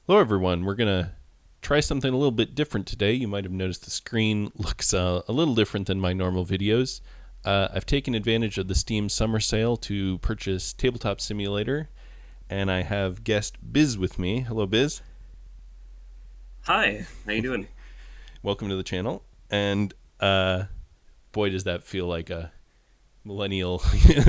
Hello, everyone. We're going to try something a little bit different today. You might have noticed the screen looks a little different than my normal videos. I've taken advantage of the Steam summer sale to purchase Tabletop Simulator, and I have guest Biz with me. Hello, Biz. Hi, how you doing? Welcome to the channel. And boy, does that feel like a millennial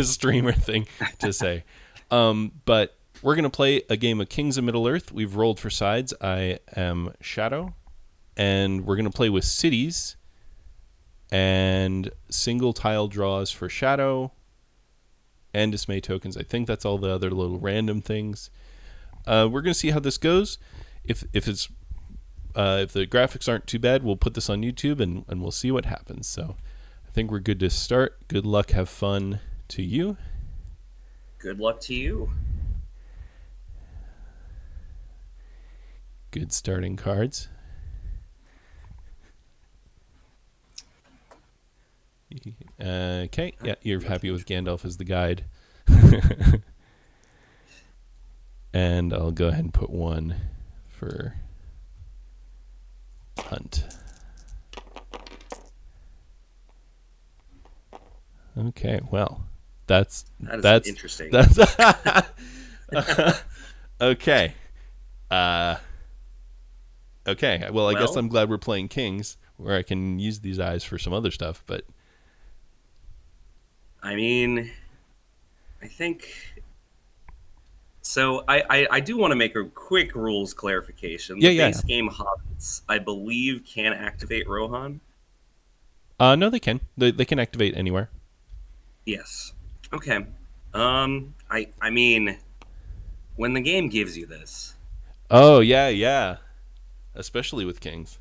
streamer thing to say. But we're going to play a game of Kings of Middle-earth. We've rolled for sides. I am Shadow, and we're going to play with cities and single tile draws for Shadow and dismay tokens. I think that's all the other little random things. We're going to see how this goes. If the graphics aren't too bad, we'll put this on YouTube and we'll see what happens. So I think we're good to start. Good luck. Have fun to you. Good luck to you. Good starting cards. Okay, yeah, you're happy with Gandalf as the guide. And I'll go ahead and put one for Hunt. Okay, well, that's interesting. okay. Okay. Well, I guess Well, I'm glad we're playing Kings, where I can use these eyes for some other stuff. But I mean, I think so. I do want to make a quick rules clarification. yeah, The yeah. base game Hobbits, I believe, can activate Rohan. No, they can. They can activate anywhere. Yes. Okay. I mean, when the game gives you this, Oh yeah, yeah. Especially with Kings.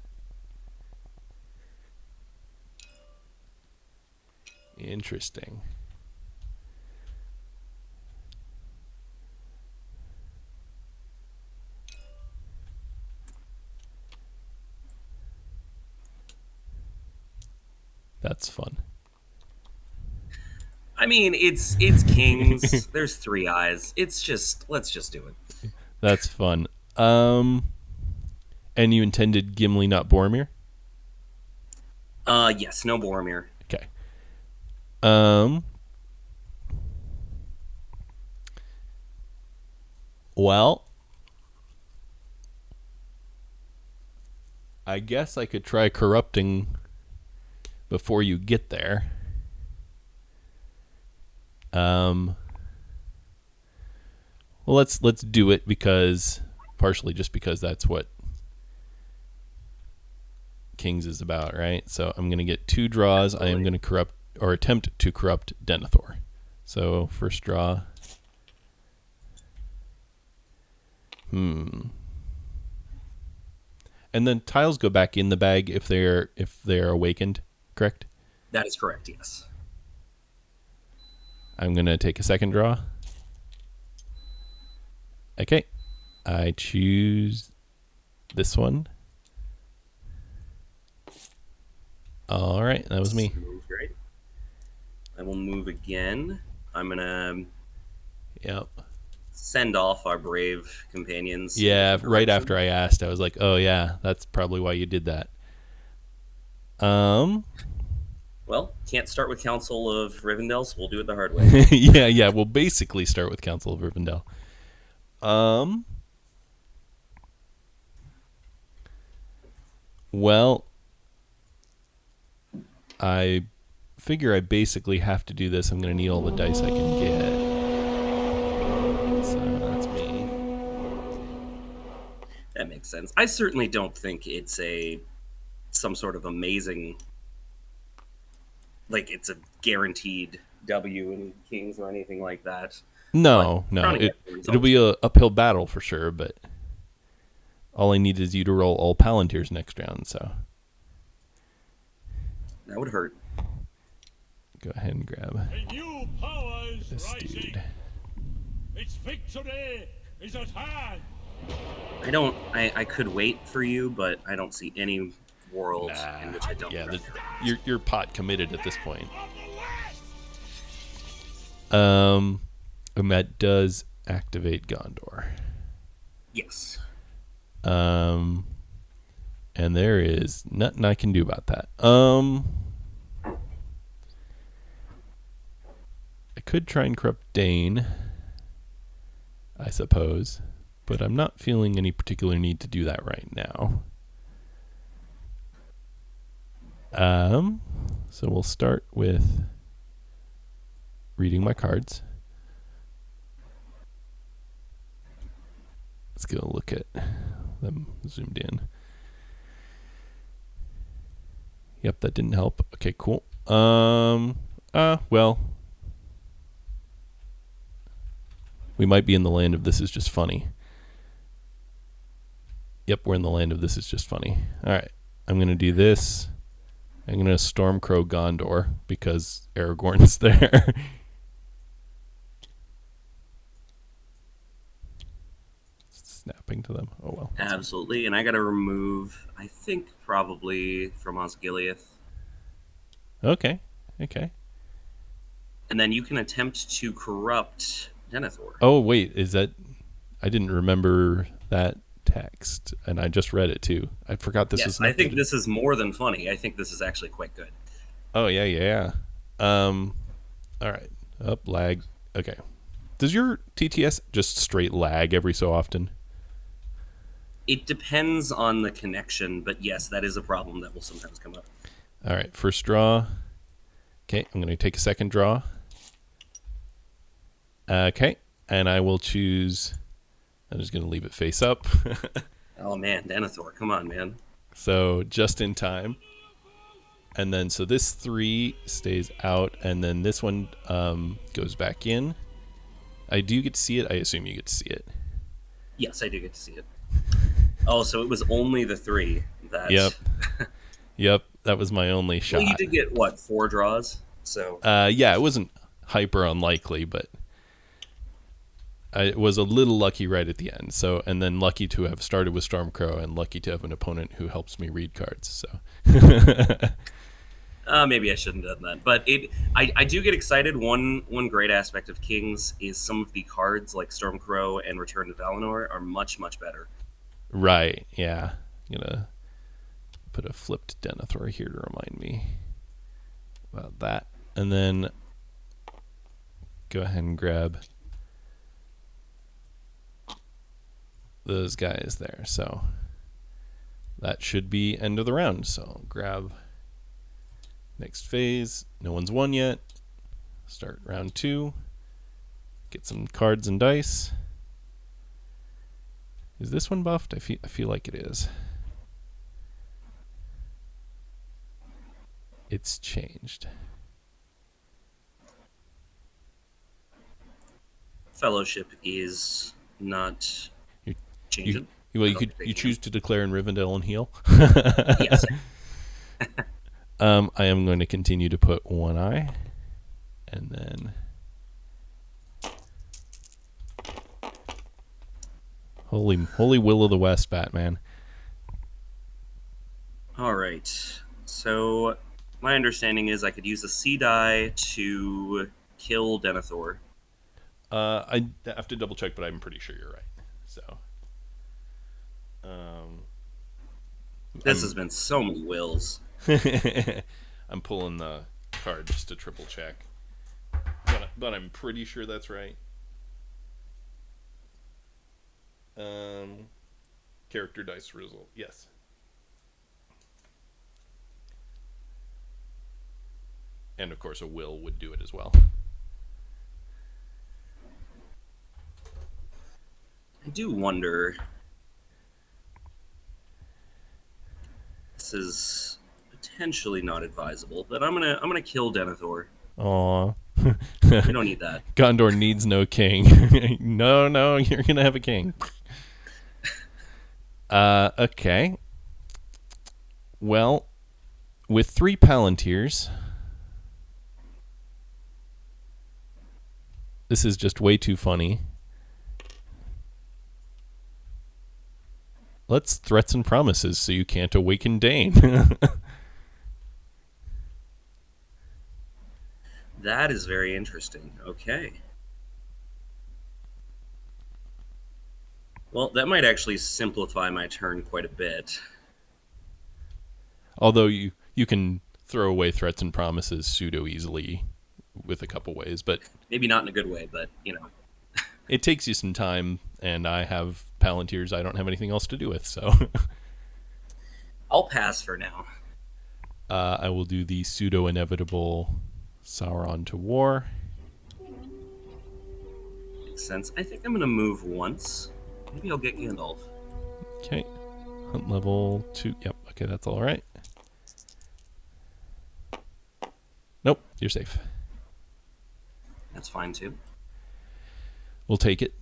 Interesting. That's fun. I mean, it's Kings. There's three eyes. It's just let's just do it. That's fun. Um, and you intended Gimli, not Boromir? Yes, no Boromir. Okay. Um, well, I guess I could try corrupting before you get there. Um, well, let's do it because partially just because that's what Kings is about, right? So I'm gonna get two draws. I am Absolutely. gonna corrupt or attempt to corrupt Denethor. So first draw. Hmm. And then tiles go back in the bag if they're awakened, correct? That is correct. Yes. I'm gonna take a second draw. Okay. I choose this one. All right, that was me. Move great. I will move again. I'm gonna Yep. send off our brave companions in Yeah, different right after directions. I asked, I was like, "Oh yeah, that's probably why you did that." Um, Well, can't start with Council of Rivendell, so we'll do it the hard way. yeah, yeah. We'll basically start with Council of Rivendell. Um, well, I figure I basically have to do this. I'm gonna need all the dice I can get. So that's me. That makes sense. I certainly don't think it's a some sort of amazing like it's a guaranteed W in Kings or anything like that. But No, no. crowning It everyone is it'll always be good. a uphill battle for sure, but all I need is you to roll all Palantirs next round. So That would hurt. go ahead and grab A new power is this rising. dude. Its victory is at hand. I could wait for you, but I don't see any world in Nah, which I don't yeah, correct everyone. you're pot committed at this point. Of the West! And that does activate Gondor. Yes. And there is nothing I can do about that. I could try and corrupt Dane, I suppose, but I'm not feeling any particular need to do that right now. So we'll start with reading my cards. Let's go look at them zoomed in. Yep, that didn't help. Okay, cool. Well, we might be in the land of this is just funny. Yep, we're in the land of this is just funny. All right, I'm going to do this. I'm going to Stormcrow Gondor because Aragorn's there. Snapping to them. Oh, well. Absolutely. And I got to remove, I think, probably from Osgiliath. Okay. And then you can attempt to corrupt Denethor. Oh, wait. Is that... I didn't remember that text, and I just read it, too. I forgot this was... Yes, I think this is more than funny. I think this is actually quite good. Oh, yeah. All right. Up, lag. Okay. Does your TTS just straight lag every so often? It depends on the connection, but yes, that is a problem that will sometimes come up. All right, first draw. Okay, I'm going to take a second draw. Okay, and I will choose... I'm just going to leave it face up. Oh, man, Denethor, come on, man. So, just in time. And then, so this 3 stays out, and then this one goes back in. I do get to see it. I assume you get to see it. Yes, I do get to see it. Oh, so it was only the 3 that... Yep, that was my only shot. Well, you did get, 4 draws? So... yeah, it wasn't hyper unlikely, but I was a little lucky right at the end. So, and then lucky to have started with Stormcrow and lucky to have an opponent who helps me read cards. So... maybe I shouldn't have done that, but I do get excited. One great aspect of Kings is some of the cards like Stormcrow and Return to Valinor are much better. Right, yeah. I'm gonna put a flipped Denethor here to remind me about that, and then go ahead and grab those guys there. So that should be end of the round. So I'll grab next phase. No one's won yet. Start round 2. Get some cards and dice. Is this one buffed? I feel like it is. It's changed. Fellowship is not changing. You choose to declare in Rivendell and heal. Yes. I am going to continue to put one eye, and then holy will of the West, Batman. All right. So my understanding is I could use a sea die to kill Denethor. I have to double check, but I'm pretty sure you're right. So, this has been so many wills. I'm pulling the card just to triple check, but I'm pretty sure that's right. Character dice result, yes. And of course, a will would do it as well. I do wonder. This is potentially not advisable, but I'm gonna kill Denethor. Aw. We don't need that. Gondor needs no king. No, you're gonna have a king. Okay. Well, with 3 Palantirs, this is just way too funny. Let's threats and promises so you can't awaken Dane. That is very interesting. Okay. Well, that might actually simplify my turn quite a bit. Although you can throw away threats and promises pseudo easily with a couple ways, but Maybe not in a good way, but it takes you some time, and I have Palantirs I don't have anything else to do with, so I'll pass for now. I will do the pseudo inevitable Sauron to war. Makes sense. I think I'm gonna move once. Maybe I'll get Gandalf. Okay. Hunt level 2. Yep. Okay, that's all right. Nope, you're safe. That's fine too. We'll take it.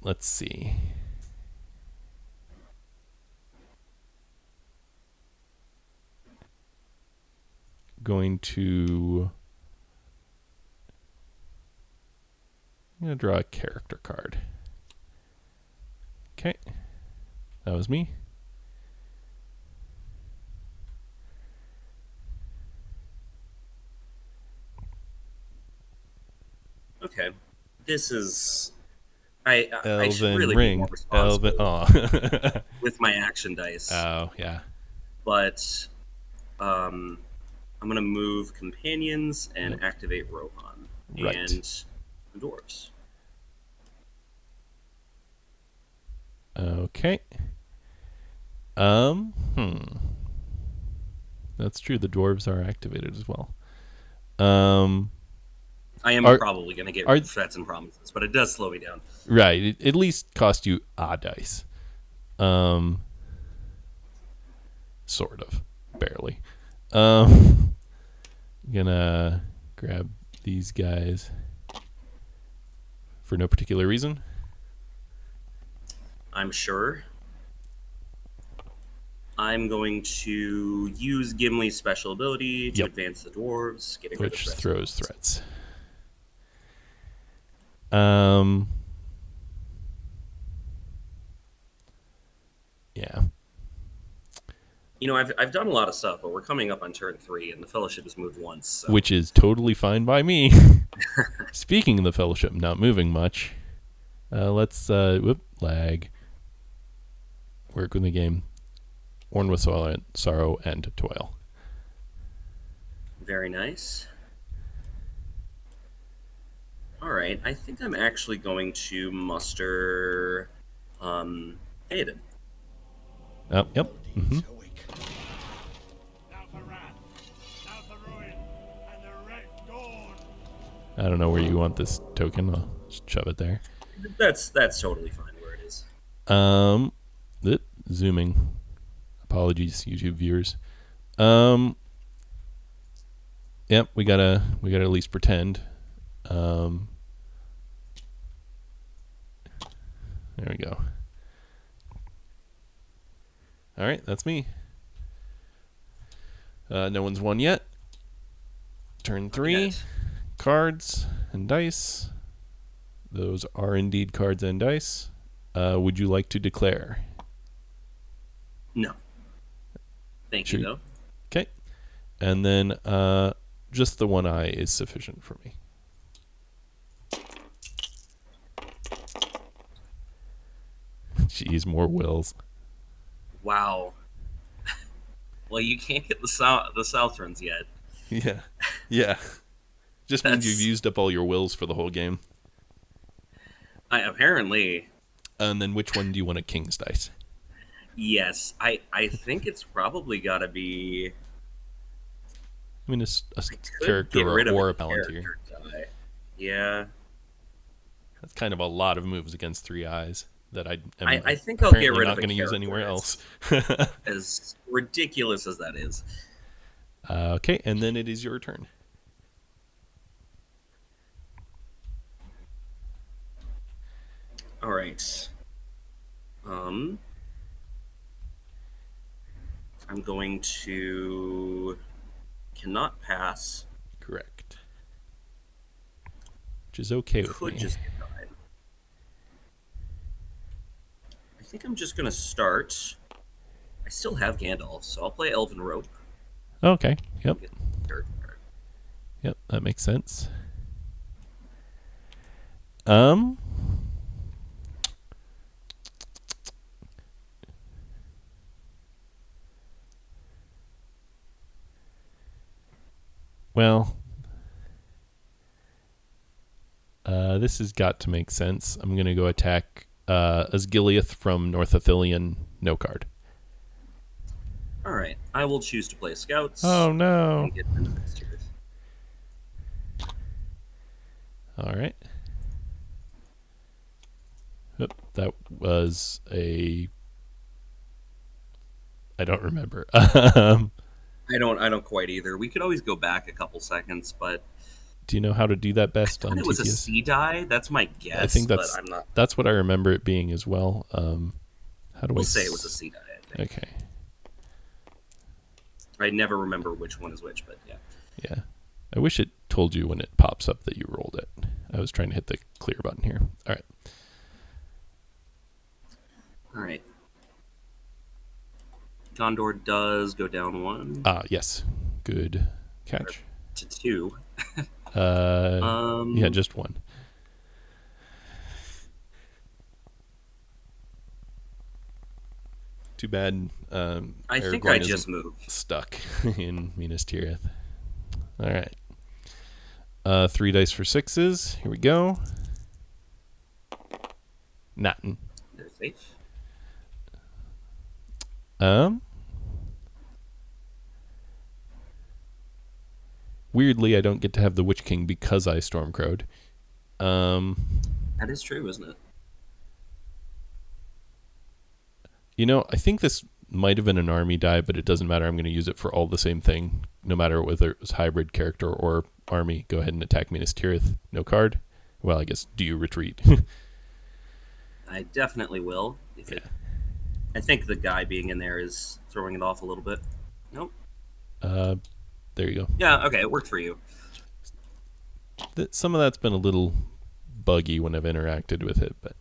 Let's see. I'm going to draw a character card. Okay. That was me. Okay. This is. I should Elven really be ring. more responsible with my action dice. Oh, yeah. But I'm gonna move companions and activate Rohan Right. and the dwarves. Okay. That's true. The dwarves are activated as well. I am probably gonna get threats and promises, but it does slow me down. Right. It at least cost you a dice. Sort of. Barely. Gonna grab these guys for no particular reason. I'm sure. I'm going to use Gimli's special ability to advance the dwarves, getting rid of which threats. throws threats. Yeah. You know, I've done a lot of stuff, but we're coming up on turn 3, and the Fellowship has moved once. So. Which is totally fine by me. Speaking of the Fellowship not moving much, let's lag. Work with the game. Worn with sorrow and toil. Very nice. All right, I think I'm actually going to muster Aiden. Yep. Mm-hmm. Now for wrath, now for ruin, and the red dawn. I don't know where you want this token. I'll just shove it there. That's totally fine where it is. Zooming. Apologies, YouTube viewers. Yep, we gotta at least pretend. There we go. All right, that's me. No one's won yet. Turn 3. Cards and dice. Those are indeed cards and dice. Would you like to declare? No. Thank you, though. Okay. And then just the one eye is sufficient for me. Jeez, more wills. Wow. Well, you can't get the Southrons yet. Yeah. Just means you've used up all your wills for the whole game. Apparently. And then which one do you want a king's dice? Yes, I think it's probably got to be. I mean, a character or a Palantir. Yeah. That's kind of a lot of moves against 3 eyes that I think I'll get rid of. Not going to use anywhere else. As ridiculous as that is. Okay, and then it is your turn. All right. I'm going to cannot pass. Correct. Which is okay with me. Could just get died. I think I'm just going to start. I still have Gandalf, so I'll play Elven Rope. Okay. Yep. Yep, that makes sense. Well, this has got to make sense. I'm going to go attack Asgiliath from North Athelion, no card. All right, I will choose to play Scouts. Oh, no. And get into Minas Tirith. All right. Oop, that was a... I don't remember. I don't quite either. We could always go back a couple seconds, but Do you know how to do that best I on thought it was a TTS? C die. That's my guess. I think but I'm not. that's what I remember it being as well. How do We'll I say it was a C die. I think. Okay. I never remember which one is which, but yeah. Yeah. I wish it told you when it pops up that you rolled it. I was trying to hit the clear button here. All right. All right. Gondor does go down 1 Yes. Good catch. to 2. Yeah, just 1. Too bad. I think I just moved. Stuck in Minas Tirith. All right. 3 dice for 6s. Here we go. Nothing. They're safe. Weirdly, I don't get to have the Witch King because I Stormcrowed. That is true, isn't it? You know, I think this might have been an army die, but it doesn't matter. I'm going to use it for all the same thing, no matter whether it was hybrid character or army. Go ahead and attack Minas Tirith. No card. Well, I guess, do you retreat? I definitely will. I think the guy being in there is throwing it off a little bit. Nope. There you go. Yeah, okay, it worked for you. Some of that's been a little buggy when I've interacted with it, but...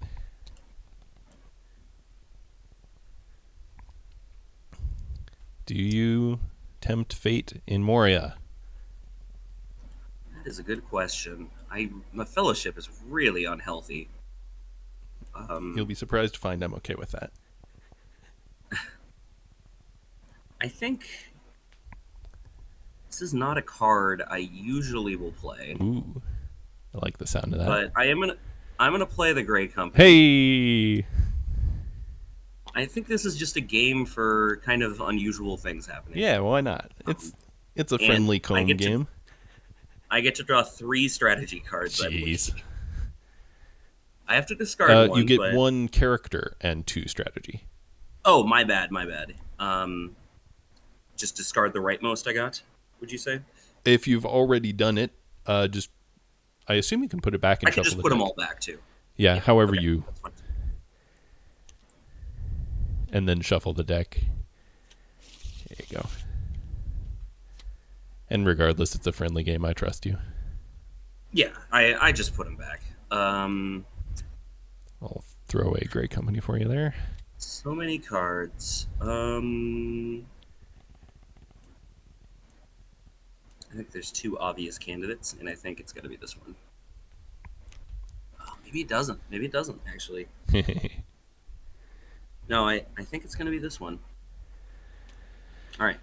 Do you tempt fate in Moria? That is a good question. My fellowship is really unhealthy. You'll be surprised to find I'm okay with that. I think this is not a card I usually will play. Ooh, I like the sound of that. But I'm gonna play the Grey Company. Hey! I think this is just a game for kind of unusual things happening. Yeah, why not? It's a friendly comb game. I get to draw 3 strategy cards. Jeez. I have to discard one. You get 1 character and 2 strategy. Oh, my bad. Just discard the rightmost I got, would you say? If you've already done it, I assume you can put it back and I can shuffle just the put them deck. all back, too. Yeah, however okay, you... That's fine. And then shuffle the deck. There you go. And regardless, it's a friendly game. I trust you. Yeah, I just put them back. I'll throw away Grey Company for you there. So many cards. I think there's 2 obvious candidates, and I think it's going to be this one. Oh, maybe it doesn't. Maybe it doesn't, actually. No, I think it's going to be this one. All right.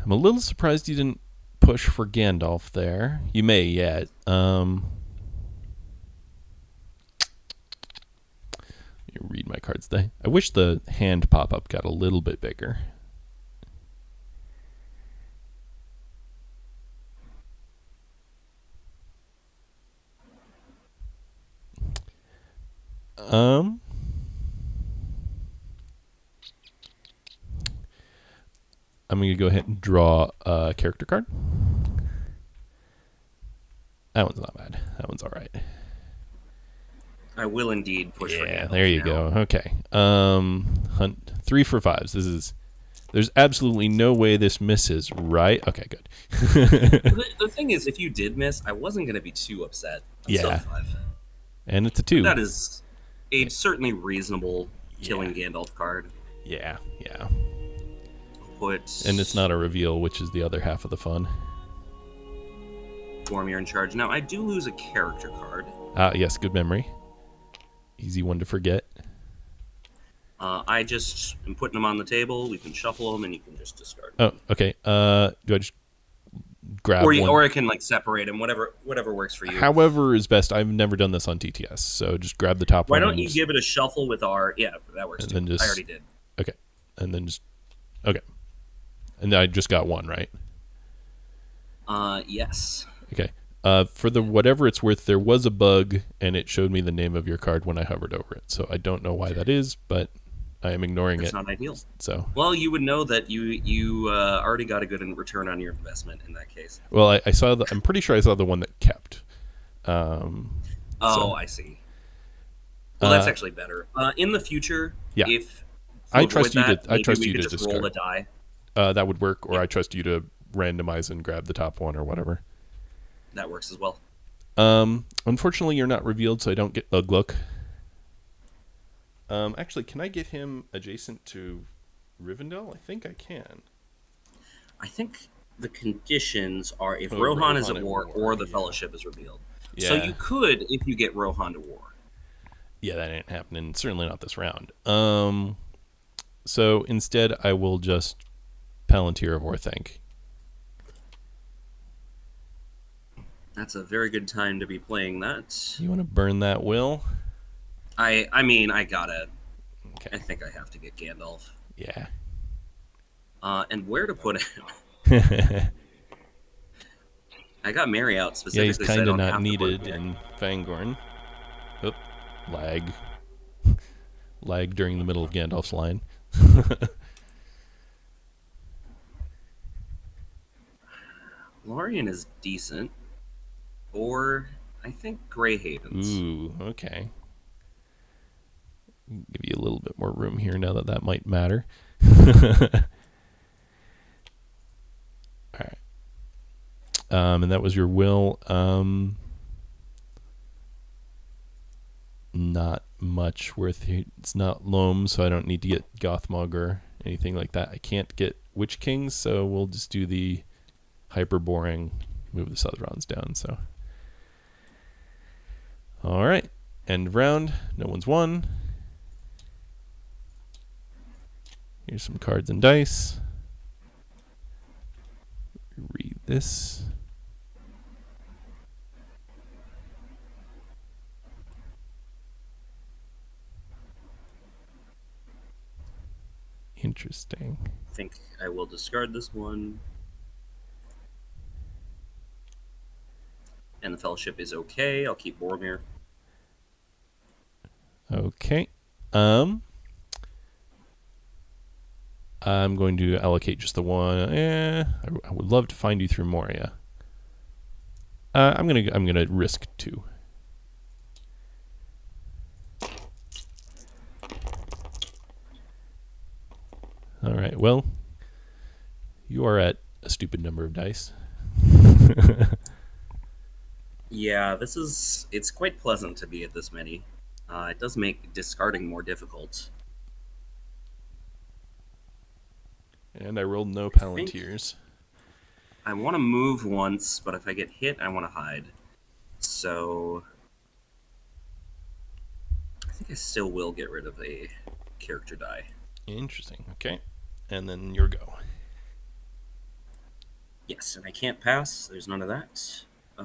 I'm a little surprised you didn't push for Gandalf there. You may yet. You read my cards today. I wish the hand pop-up got a little bit bigger. I'm going to go ahead and draw a character card. That one's not bad. That one's all right. I will indeed push for Yeah, Gandalf there you now. go. Okay. Hunt 3 for 5s. There's absolutely no way this misses, right? Okay, good. The thing is, if you did miss, I wasn't going to be too upset. I'm still Yeah. 5. And it's a 2. That is a certainly reasonable killing Gandalf card. Yeah. And it's not a reveal, which is the other half of the fun. Boromir in charge. Now, I do lose a character card. Yes, good memory. Easy one to forget. I just am putting them on the table. We can shuffle them, and you can just discard Oh, them. okay. Do I just grab one. Or I can like separate them, whatever works for you. However is best. I've never done this on TTS, so just grab the top Why one. don't you give it a shuffle with R? Yeah, that works and too. then just I already did. okay, and then just okay, and I just got one right. Yes. Okay. For the whatever it's worth, there was a bug, and it showed me the name of your card when I hovered over it. So I don't know why that is, but I am ignoring It's it. not ideal. So Well, you would know that you already got a good return on your investment in that case. well, I saw the. I'm pretty sure I saw the one that kept. I see. Well, that's actually better. In the future, Yeah. if I avoid trust you that, to. I maybe trust we you could to just roll a discard. die. That would work, or Yeah. I trust you to randomize and grab the top one or whatever. That works as well. Unfortunately, you're not revealed, so I don't get Uglook. Actually, can I get him adjacent to Rivendell? I think I can. I think the conditions are if Oh, Rohan is Rohan at at war war, or the yeah. Fellowship is revealed. Yeah. So you could if you get Rohan to war. Yeah, that ain't happening. Certainly not this round. So instead, I will just Palantir of Orthanc. That's a very good time to be playing that. You want to burn that will? I mean, I gotta. Okay. I think I have to get Gandalf. Yeah. And where to put it? Yeah, I got Mary out he's specifically. so I kind of don't not have to put needed it in Fangorn. Oop, lag. Lag during the middle of Gandalf's line. Lorien is decent. Or I think Grey Havens. Ooh, okay. Give you a little bit more room here now that might matter. All right. And that was your will. Not much worth it. It's not Loam, so I don't need to get Gothmog or anything like that. I can't get Witch Kings, so we'll just do the hyper boring move the Southrons down. So, all right, end of round. No one's won. Here's some cards and dice. Read this. Interesting. I think I will discard this one. And the Fellowship is okay. I'll keep Boromir. Okay. I'm going to allocate just the one. I would love to find you through Moria. I'm gonna risk 2. All right. Well, you are at a stupid number of dice. Yeah, it's quite pleasant to be at this many. It does make discarding more difficult. And I rolled no Palantirs. I want to move once, but if I get hit, I want to hide. So I think I still will get rid of a character die. Interesting. Okay. And then your go. Yes, and I can't pass. There's none of that. I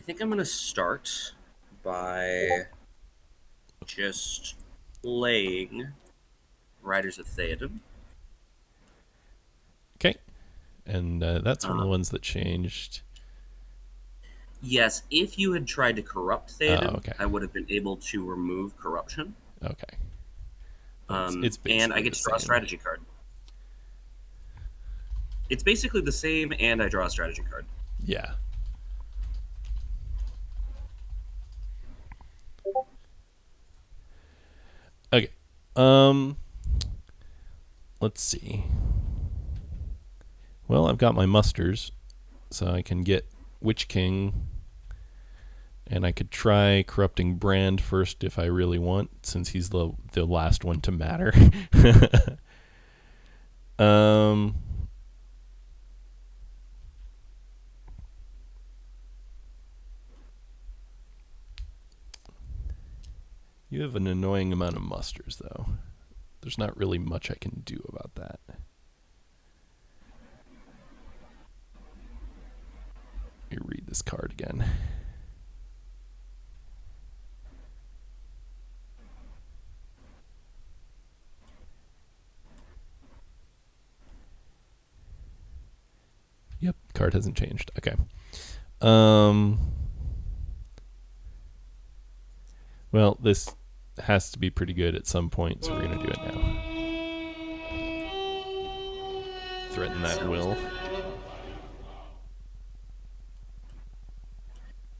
think I'm going to start by just playing Riders of Theoden. Okay. And that's one of the ones that changed. Yes, if you had tried to corrupt Theoden, okay. I would have been able to remove corruption. Okay. It's and I get to draw a strategy card. It's basically the same, and I draw a strategy card. Yeah. Okay. Let's see. Well, I've got my musters, so I can get Witch King, and I could try corrupting Brand first if I really want, since he's the last one to matter. You have an annoying amount of musters, though. There's not really much I can do about that. this card again. Yep, card hasn't changed. Okay. Well, this has to be pretty good at some point, so we're going to do it now. Threaten that will.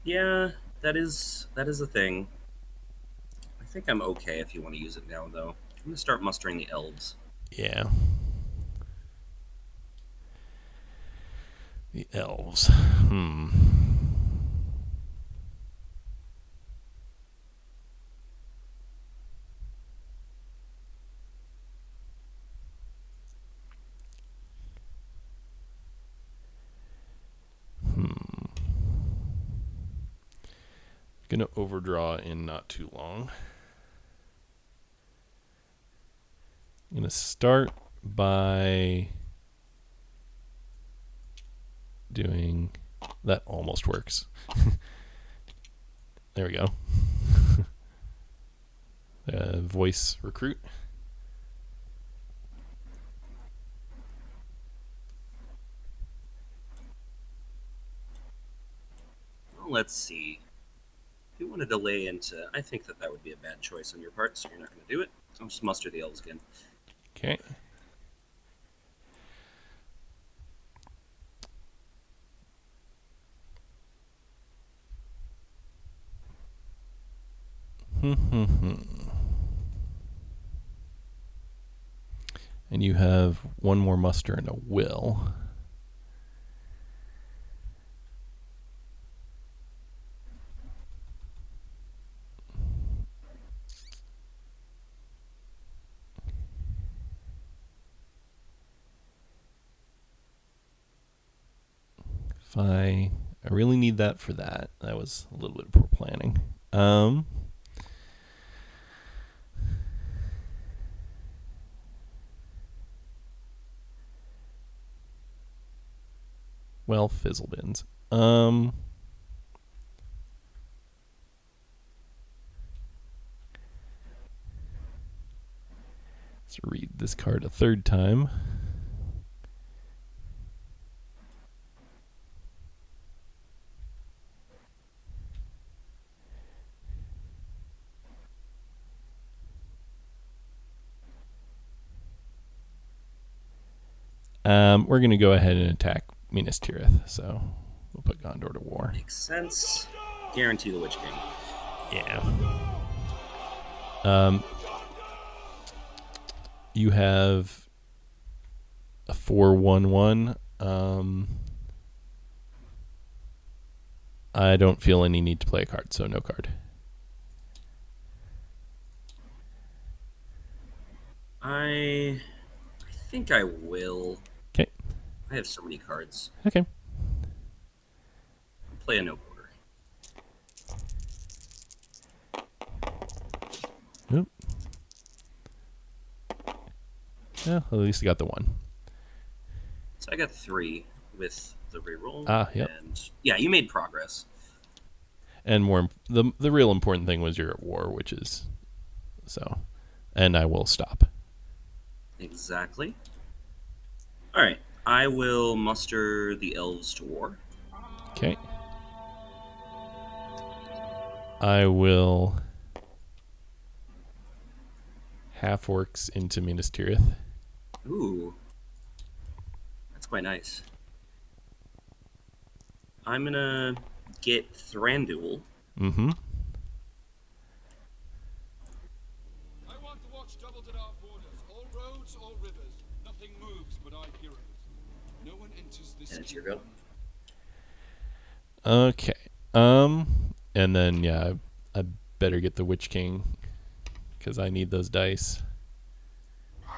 Yeah, that is a thing. I think I'm okay if you want to use it now, though. I'm going to start mustering the elves. Yeah. The elves. Gonna overdraw in not too long. I'm gonna start by doing that. Almost works. There we go. Voice recruit. Well, let's see. If you want to delay into... I think that would be a bad choice on your part, so you're not going to do it. I'll just muster the elves again. Okay. And you have one more muster and a will. If I really need that for that. That was a little bit of poor planning. Well, fizzlebins. Let's read this card a third time. We're going to go ahead and attack Minas Tirith, so we'll put Gondor to war. Makes sense. Guarantee the Witch King. Yeah. You have a 4/1/1. I don't feel any need to play a card, so no card. I think I will. Okay. I have so many cards. Okay. I'll play a no border. Oop. Well, at least I got the one. So I got 3 with the reroll. Yep. And yeah, you made progress. And more, the real important thing was you're at war, which is so. And I will stop. Exactly. All right. I will muster the elves to war. Okay. I will half orcs into Minas Tirith. Ooh. That's quite nice. I'm going to get Thranduil. Mm-hmm. I want the watch doubled at our borders. All roads, all rivers. Nothing moves but our heroes. No one enters this. And it's your go. Okay. And then yeah, I better get the Witch King because I need those dice.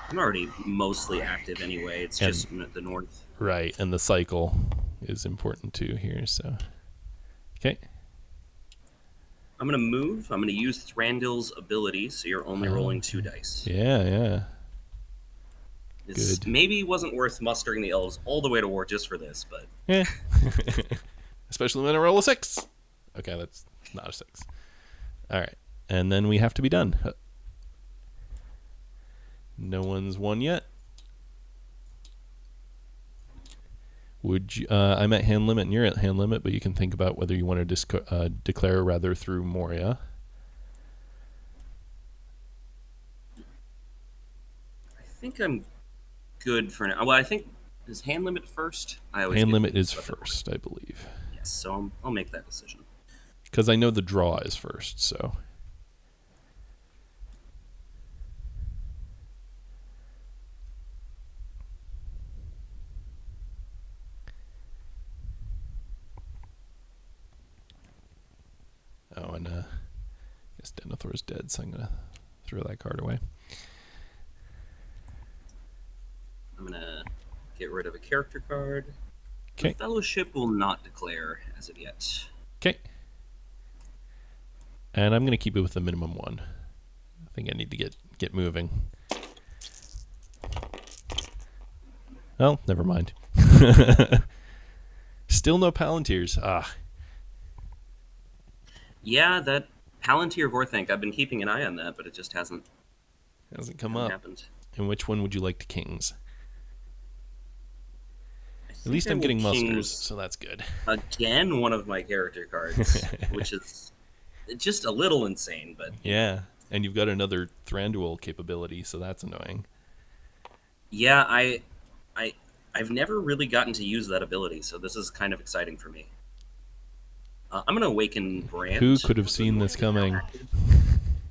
I'm already mostly active anyway. It's just the north. Right, and the cycle is important too here. So, okay. I'm going to move. I'm going to use Thranduil's ability, so you're only rolling 2 dice. Yeah. This Good. maybe wasn't worth mustering the elves all the way to war just for this, but Yeah. especially when I roll a 6. Okay, that's not a 6. All right, and then we have to be done. No one's won yet. Would you, I'm at hand limit and you're at hand limit, but you can think about whether you want to declare rather through Moria. I think I'm good for now. Well, I think is hand limit first. I always Hand get limit is confused about that. first, I believe, Yes, so I'll make that decision. because I know the draw is first. So and I guess Denethor's dead, so I'm gonna throw that card away. I'm gonna get rid of a character card. Okay. The Fellowship will not declare as of yet. Okay. And I'm gonna keep it with the minimum 1. I think I need to get moving. Oh, never mind. Still no Palantirs. Yeah, that Palantir Vorthank, I've been keeping an eye on that, but it just hasn't come up. happened. And which one would you like to kings? I At least think I I'm will getting musters, Kings so that's good. Again, one of my character cards, which is just a little insane, but Yeah, and you've got another Thranduil capability, so that's annoying. yeah, I've never really gotten to use that ability, so this is kind of exciting for me. I'm gonna awaken Brand. Who could have seen this coming?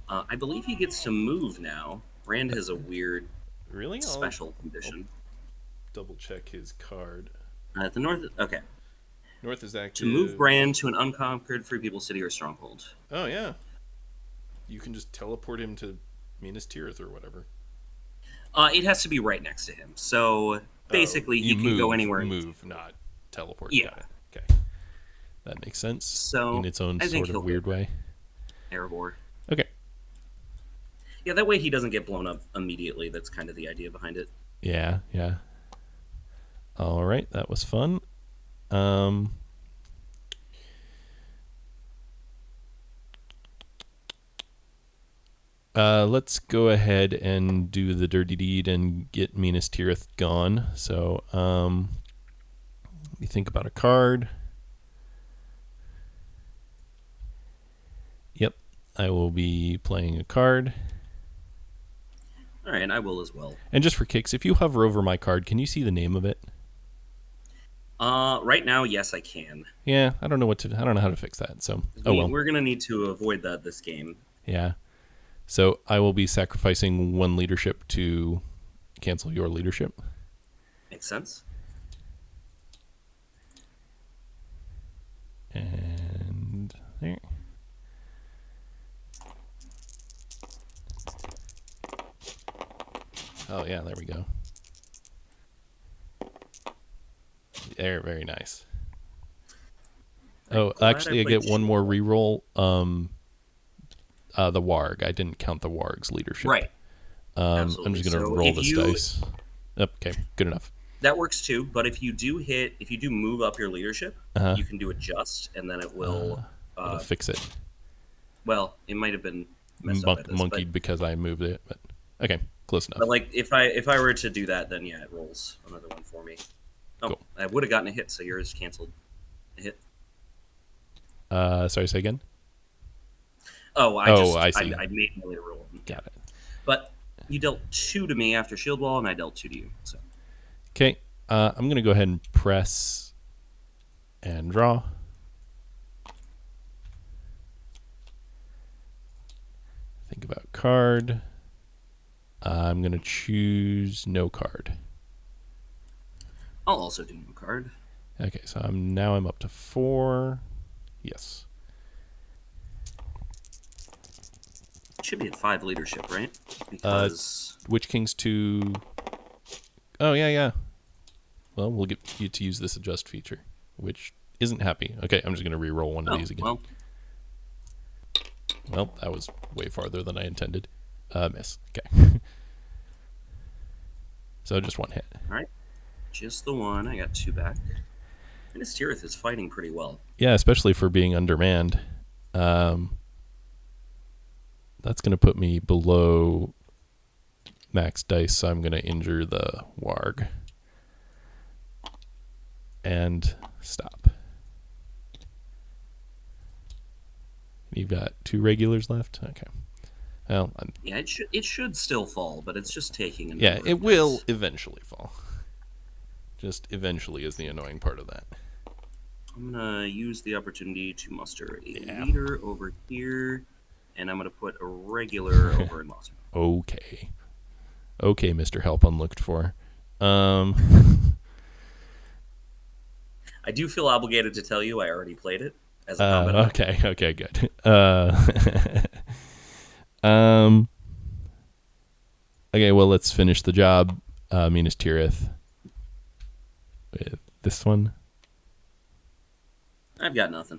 I believe he gets to move now. Brand has a weird Really? special condition. Double check his card. The north. Okay. North is active. To move Brand to an unconquered Free People city or stronghold. Oh yeah. You can just teleport him to Minas Tirith or whatever. It has to be right next to him. So basically, he can go anywhere. Move, not teleport. Yeah. Got it. Okay. That makes sense. So in its own I think sort of he'll weird go way. Erebor. Okay. Yeah, that way he doesn't get blown up immediately. That's kind of the idea behind it. Yeah. All right, that was fun. Let's go ahead and do the dirty deed and get Minas Tirith gone. So, let me think about a card. Yep, I will be playing a card. All right, and I will as well. And just for kicks, if you hover over my card, can you see the name of it? Right now, yes, I can. Yeah, I don't know how to fix that. So, well. We're gonna need to avoid that this game. Yeah. So I will be sacrificing 1 leadership to cancel your leadership. Makes sense. And there. Oh yeah, there we go. There, very nice. Oh, actually, I get 1 more reroll. The warg. I didn't count the warg's leadership. Right. I'm just gonna roll this dice. Okay, good enough. That works too. But if you do move up your leadership, you can do adjust, and then it will it'll fix it. Well, it might have been messed up by this, monkeyed because I moved it, but okay, close enough. But like if I were to do that, then yeah, it rolls another 1 for me. Oh, cool. I would have gotten a hit, so yours canceled a hit. Sorry, say again. Oh, I see. I made my later roll. Got it. But you dealt 2 to me after shield wall, and I dealt 2 to you. So okay, I'm gonna go ahead and press and draw. Think about card. I'm gonna choose no card. I'll also do no card. Okay, so I'm up to 4. Yes. Should be at 5 leadership, right? Because which kings to? Oh yeah. Well, we'll get you to use this adjust feature, which isn't happy. Okay, I'm just gonna re-roll 1 of these again. Well, that was way farther than I intended. Miss. Okay. So just 1 hit. All right. Just the 1. I got 2 back. Minas Tirith is fighting pretty well. Yeah, especially for being undermanned. That's going to put me below max dice, so I'm going to injure the warg. And stop. You've got 2 regulars left? Okay. Well, Yeah, it should still fall, but it's just taking a yeah, number it of will dice. eventually fall. Just eventually is the annoying part of that. I'm gonna use the opportunity to muster a Yeah. leader over here, and I'm gonna put a regular over in Moscow. Okay. Okay, Mr. Help Unlooked For. Um, I do feel obligated to tell you I already played it as a combat arc. okay, good. Um, okay, well, let's finish the job. Minas Tirith with this one. I've got nothing.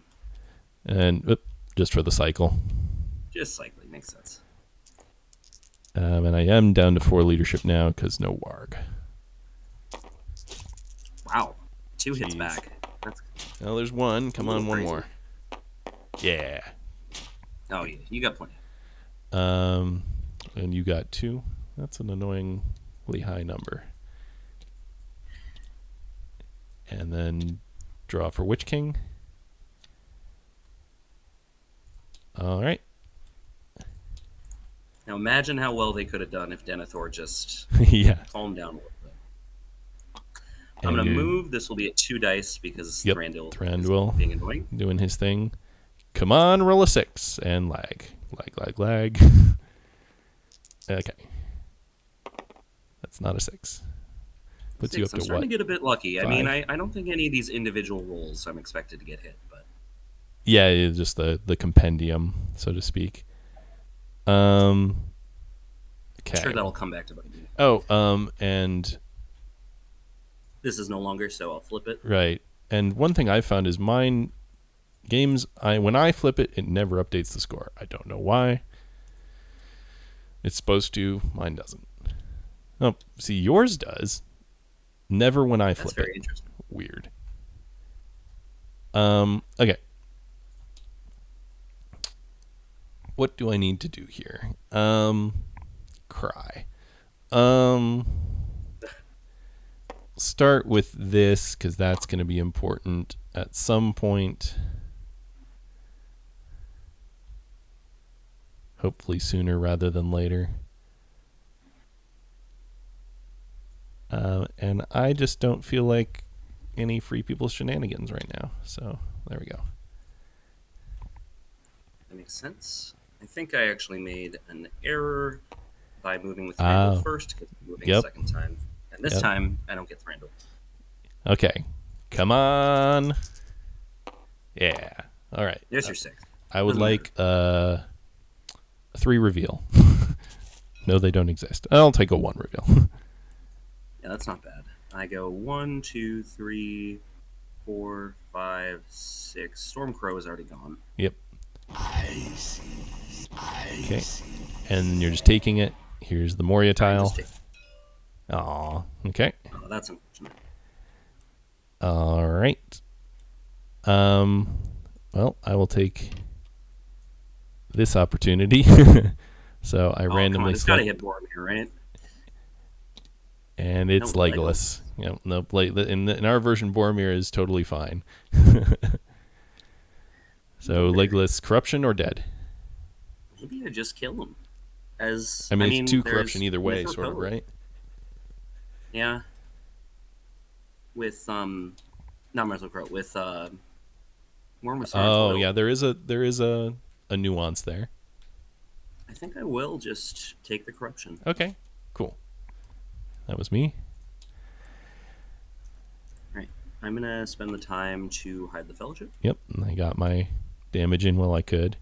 And just for the cycle. Just cycling makes sense. And I am down to 4 leadership now because no warg. Wow, 2 hits Jeez. back. That's... Well, there's one. Come on, one crazy. more. Yeah. Oh yeah, you got plenty. And you got 2. That's an annoyingly high number. And then draw for Witch King. All right. Now imagine how well they could have done if Denethor just Yeah. calmed down a little bit. And I'm gonna you- move. This will be at 2 dice because Yep, Thranduil is being annoying. doing his thing. Come on, roll a 6 and lag. Lag. Okay. That's not a 6. Puts you up I'm to starting what? to get a bit lucky. I mean, 5? I don't think any of these individual rolls I'm expected to get hit, but Yeah, it's just the compendium, so to speak. Okay. I'm sure that'll come back to bite me. Oh, and This is no longer, so I'll flip it. right. And one thing I found is mine games, when I flip it, it never updates the score. I don't know why. It's supposed to. Mine doesn't. Oh, see, yours does. Never when I That's flip very it. interesting. Weird. Okay. What do I need to do here? Cry. Start with this because that's going to be important at some point. Hopefully sooner rather than later. And I just don't feel like any Free People shenanigans right now. So there we go. That makes sense. I think I actually made an error by moving with Thranduil first because I'm moving a second time. And this time, I don't get Thranduil. Okay. Come on. Yeah. All right. There's your 6. I would Doesn't like a 3 reveal. No, they don't exist. I'll take a 1 reveal. Yeah, that's not bad. I go 1, 2, 3, 4, 5, 6. Stormcrow is already gone. Yep. Okay. And you're just taking it. Here's the Moria tile. Aw. Okay. Oh, that's unfortunate. All right. Well, I will take this opportunity. So I randomly It's got to select, hit Boromir, right? and it's No, Legolas. Yeah, no, in our version, Boromir is totally fine. So Legolas, corruption or dead? Maybe I just kill him. As I mean, it's 2 there's corruption either way, Mithril sort of, Code. right? Yeah. With not Mithril Crow, with Worm Oh yeah, there is a nuance there. I think I will just take the corruption. Okay, cool. That was me. Right. I'm gonna spend the time to hide the fellowship. Yep, and I got my damage in while I could.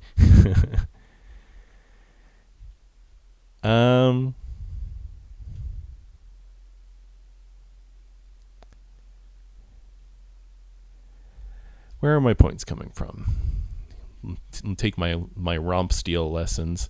Where are my points coming from? Take my romp steel lessons.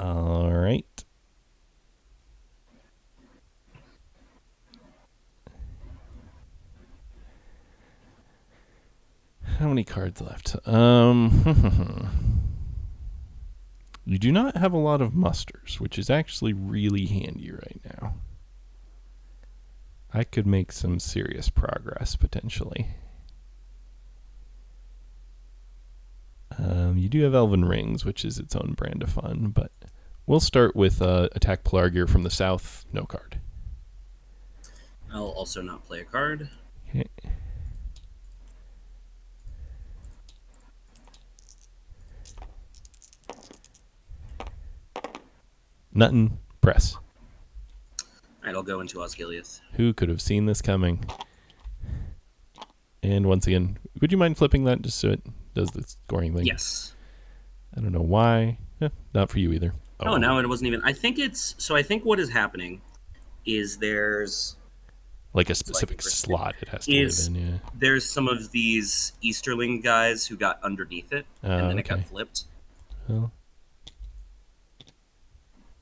All right. How many cards left? You do not have a lot of musters, which is actually really handy right now. I could make some serious progress, potentially. You do have Elven Rings, which is its own brand of fun, but we'll start with Attack Pelargir from the south, no card. I'll also not play a card. Okay. Nothing. Press. Alright, I'll go into Osgiliath. Who could have seen this coming? And once again, would you mind flipping that just so it does the scoring thing? Yes. I don't know why. Not for you either. Oh, no, it wasn't even. I think what is happening is there's like a specific slot it has to live in, yeah. There's some of these Easterling guys who got underneath it, and then it got flipped. Well.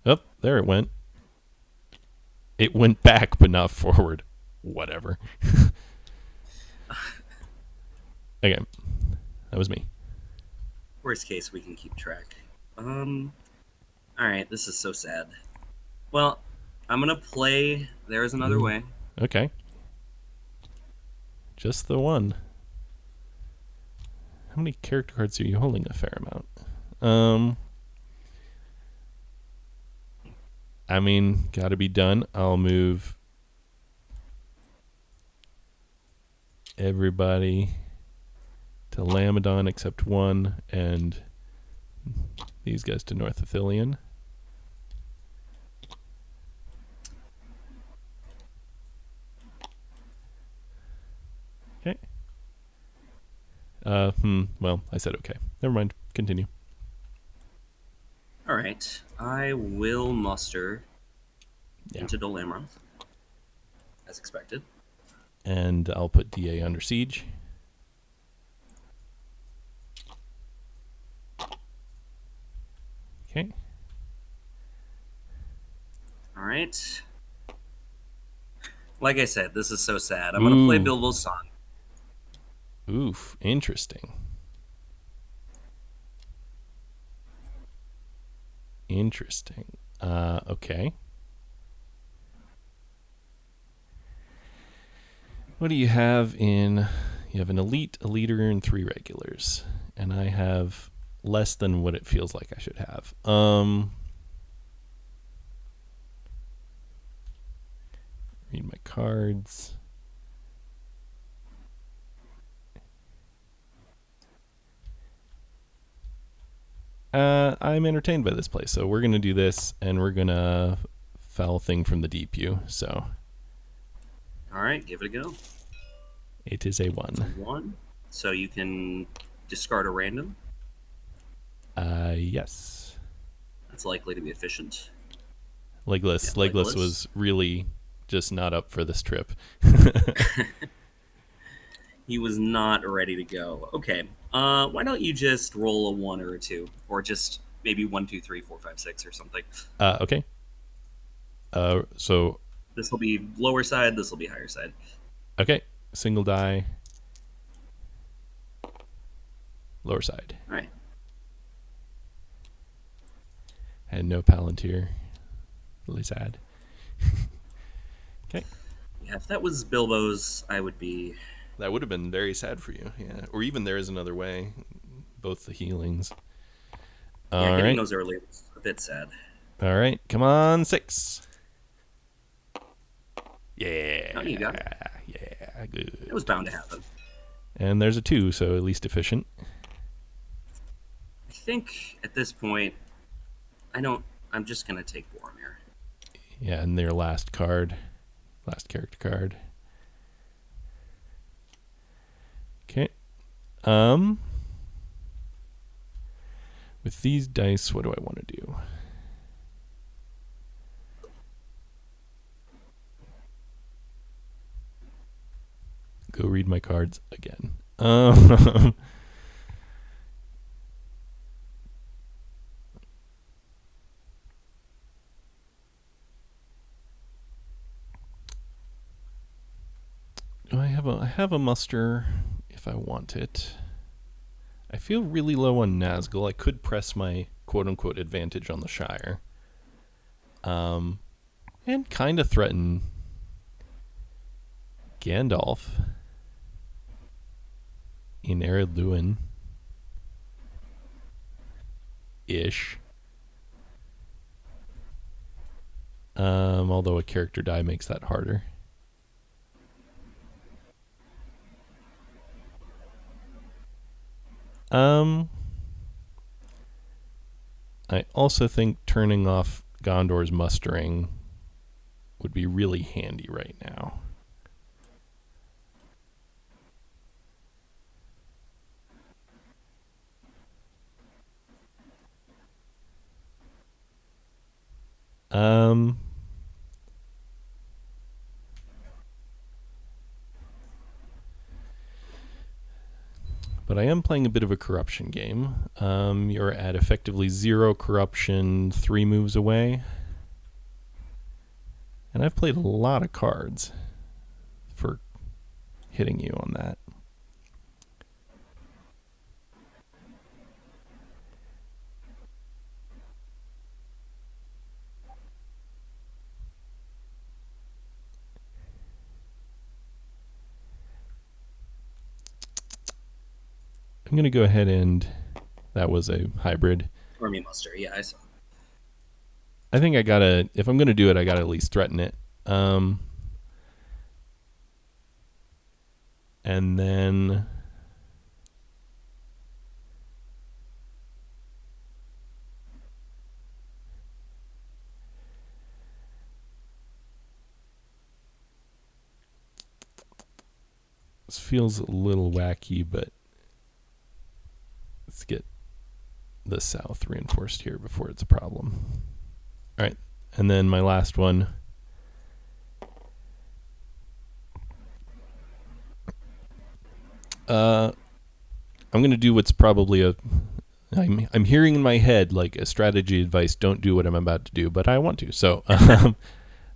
Oh, there it went. It went back, but not forward. Whatever. Okay. That was me. Worst case, we can keep track. Alright, this is so sad. Well, I'm gonna play There Is Another Way. Okay. Just the one. How many character cards are you holding? A fair amount. I mean, gotta be done. I'll move everybody to Lamadon except one, and these guys to North Athelion. Okay. Well, I said okay. Never mind. Continue. Alright. I will muster into Dol Amroth, as expected. And I'll put DA under siege. Okay. Alright. Like I said, this is so sad. I'm going to play Bilbo's Song. Oof, interesting. Interesting. Okay. What do you have in... You have an elite, a leader, and 3 regulars. And I have less than what it feels like I should have. Read my cards. I'm entertained by this place, so we're going to do this, and we're going to Foul Thing from the Deep U, so... Alright, give it a go. It is a 1. 1. So you can discard a random. Yes. That's likely to be efficient. Legless. Yeah, Legless was really just not up for this trip. He was not ready to go. Okay. Why don't you just roll a 1 or a 2? Or just maybe 1, 2, 3, 4, 5, 6 or something. Okay. So... This will be lower side, this will be higher side. Okay. Single die. Lower side. Alright. And no Palantir. Really sad. Okay. Yeah, if that was Bilbo's, I would be... That would have been very sad for you, yeah. Or even There Is Another Way. Both the healings. Yeah, getting those early was a bit sad. All right, come on, 6. Yeah. Oh, you got it. Yeah, good. It was bound to happen. And there's a 2, so at least efficient. I think at this point, I'm just going to take Boromir. Yeah, and their last character card. Okay. With these dice, what do I want to do? Go read my cards again. have a muster if I want it. I feel really low on Nazgul. I could press my quote-unquote advantage on the Shire. And kind of threaten Gandalf in Ered Luin. Ish. Although a character die makes that harder. I also think turning off Gondor's mustering would be really handy right now. But I am playing a bit of a corruption game. You're at effectively 0 corruption, 3 moves away. And I've played a lot of cards for hitting you on that. I'm going to go ahead and... That was a hybrid. Army muster, yeah, I saw. I think I gotta... If I'm going to do it, I gotta at least threaten it. And then... This feels a little wacky, but... Let's get the south reinforced here before it's a problem. All right, and then my last one. I'm going to do what's probably I'm hearing in my head like a strategy advice, don't do what I'm about to do, but I want to. So I'm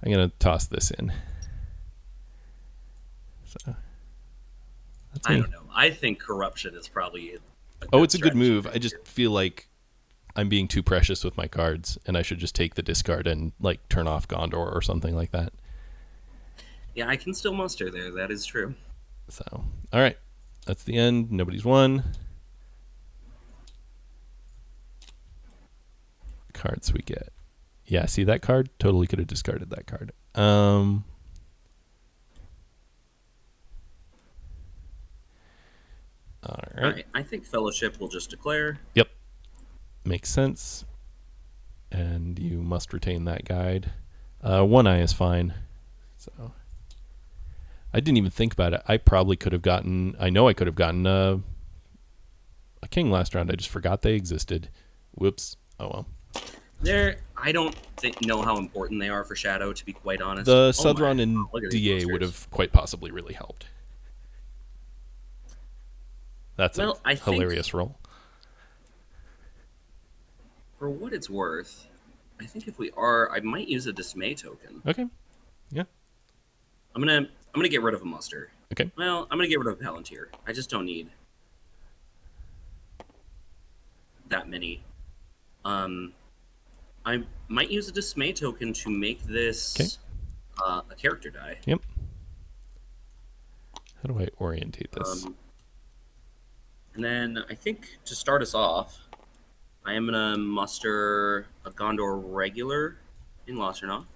going to toss this in. So that's I me. don't know. I think corruption is probably It's a good move. I just feel like I'm being too precious with my cards, and I should just take the discard and like turn off Gondor or something like that. Yeah, I can still muster there. That is true. So, all right. That's the end. Nobody's won. Cards we get. Yeah, see that card? Totally could have discarded that card. All right. I think Fellowship will just declare. Yep. Makes sense. And you must retain that guide. One eye is fine. So I didn't even think about it. I probably could have gotten... I know I could have gotten a king last round. I just forgot they existed. Whoops. Oh, well. I don't know how important they are for Shadow, to be quite honest. The Southron and Look at these DA monsters. would have quite possibly really helped. That's I think, hilarious roll. for what it's worth, I think if we are, I might use a Dismay token. Okay. Yeah. I'm gonna get rid of a muster. Okay. Well, I'm gonna get rid of a Palantir. I just don't need that many. I might use a Dismay token to make this a character die. Yep. How do I orientate this? And then I think to start us off, I am gonna muster a Gondor regular in Losternoth.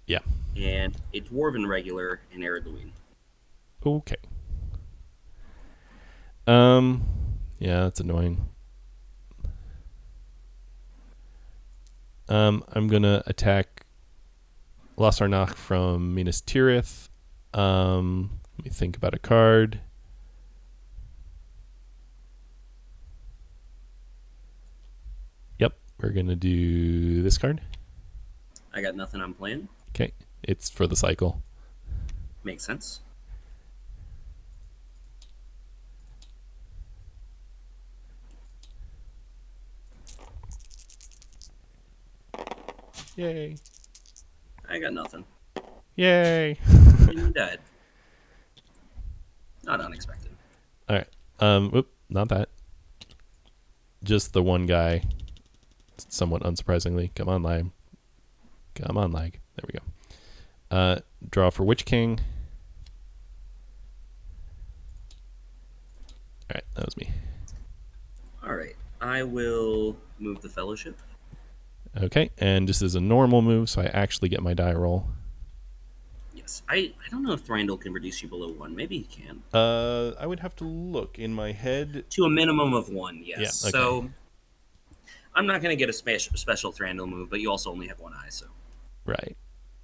Yeah. And a Dwarven regular in Ered Luin. Okay. Yeah, that's annoying. I'm gonna attack Losternoth from Minas Tirith. Let me think about a card. Yep, we're gonna do this card. I got nothing I'm playing. Okay, it's for the cycle. Makes sense. Yay. I got nothing. Yay. And you died. Not unexpected. All right. Not that. Just the one guy. Somewhat unsurprisingly. Come on, lag. Come on, lag. There we go. Draw for Witch King. All right, that was me. All right. I will move the Fellowship. Okay, and this is a normal move, so I actually get my die roll. Yes. I don't know if Thranduil can reduce you below 1. Maybe he can. I would have to look in my head. To a minimum of 1, yes. Yeah, okay. So I'm not going to get a special Thranduil move, but you also only have one eye, so. Right.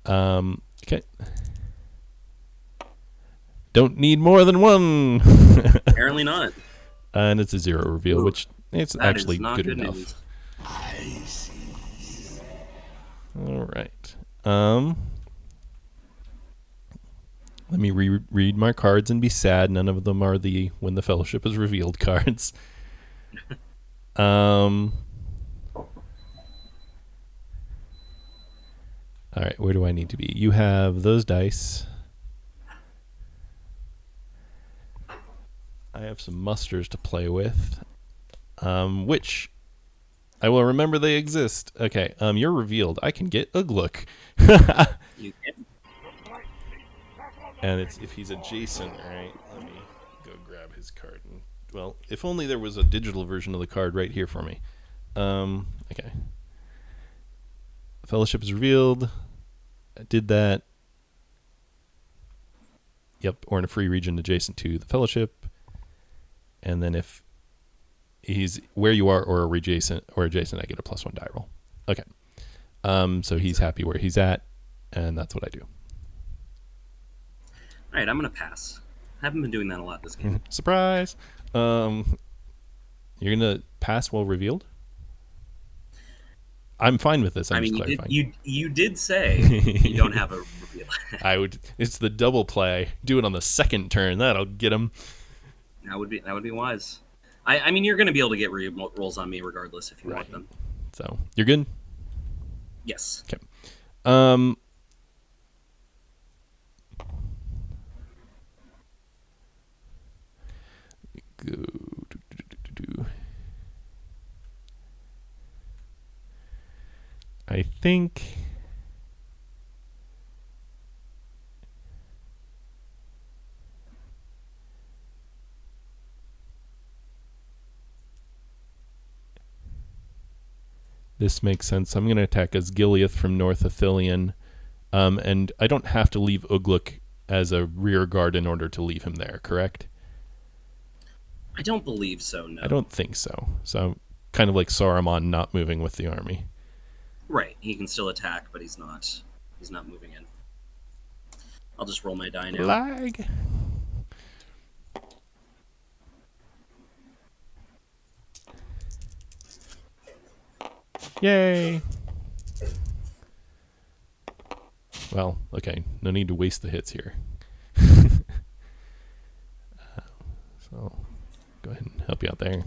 Okay. Don't need more than one. Apparently not. And it's a 0 reveal, Ooh, which it's that actually is not good good enough. news. All right. Let me reread my cards and be sad. None of them are the when the Fellowship is revealed cards. All right, where do I need to be? You have those dice. I have some musters to play with, which I will remember they exist. Okay, you're revealed. I can get Uglook. You can. And it's if he's adjacent, right? Let me go grab his card. Well, if only there was a digital version of the card right here for me. Okay. Fellowship is revealed. I did that. Yep, or in a free region adjacent to the Fellowship. And then if he's where you are or adjacent, I get a +1 die roll. Okay. So he's happy where he's at, and that's what I do. All right, I'm going to pass. Haven't been doing that a lot this game. Surprise! You're gonna pass while revealed. I'm fine with this. I'm just clarifying. You did say you don't have a reveal. I would. It's the double play. Do it on the second turn. That'll get him. That would be wise. I mean, you're going to be able to get rolls on me regardless if you want them. So you're good. Yes. Okay. Go. I think. This makes sense. I'm going to attack as Gileath from North Athelion, and I don't have to leave Uglook as a rear guard in order to leave him there, correct? I don't believe so, no. I don't think so. So kind of like Saruman not moving with the army. Right. He can still attack, but he's not moving in. I'll just roll my die now. Lag. Yay. Well, okay. No need to waste the hits here. So go ahead and help you out there.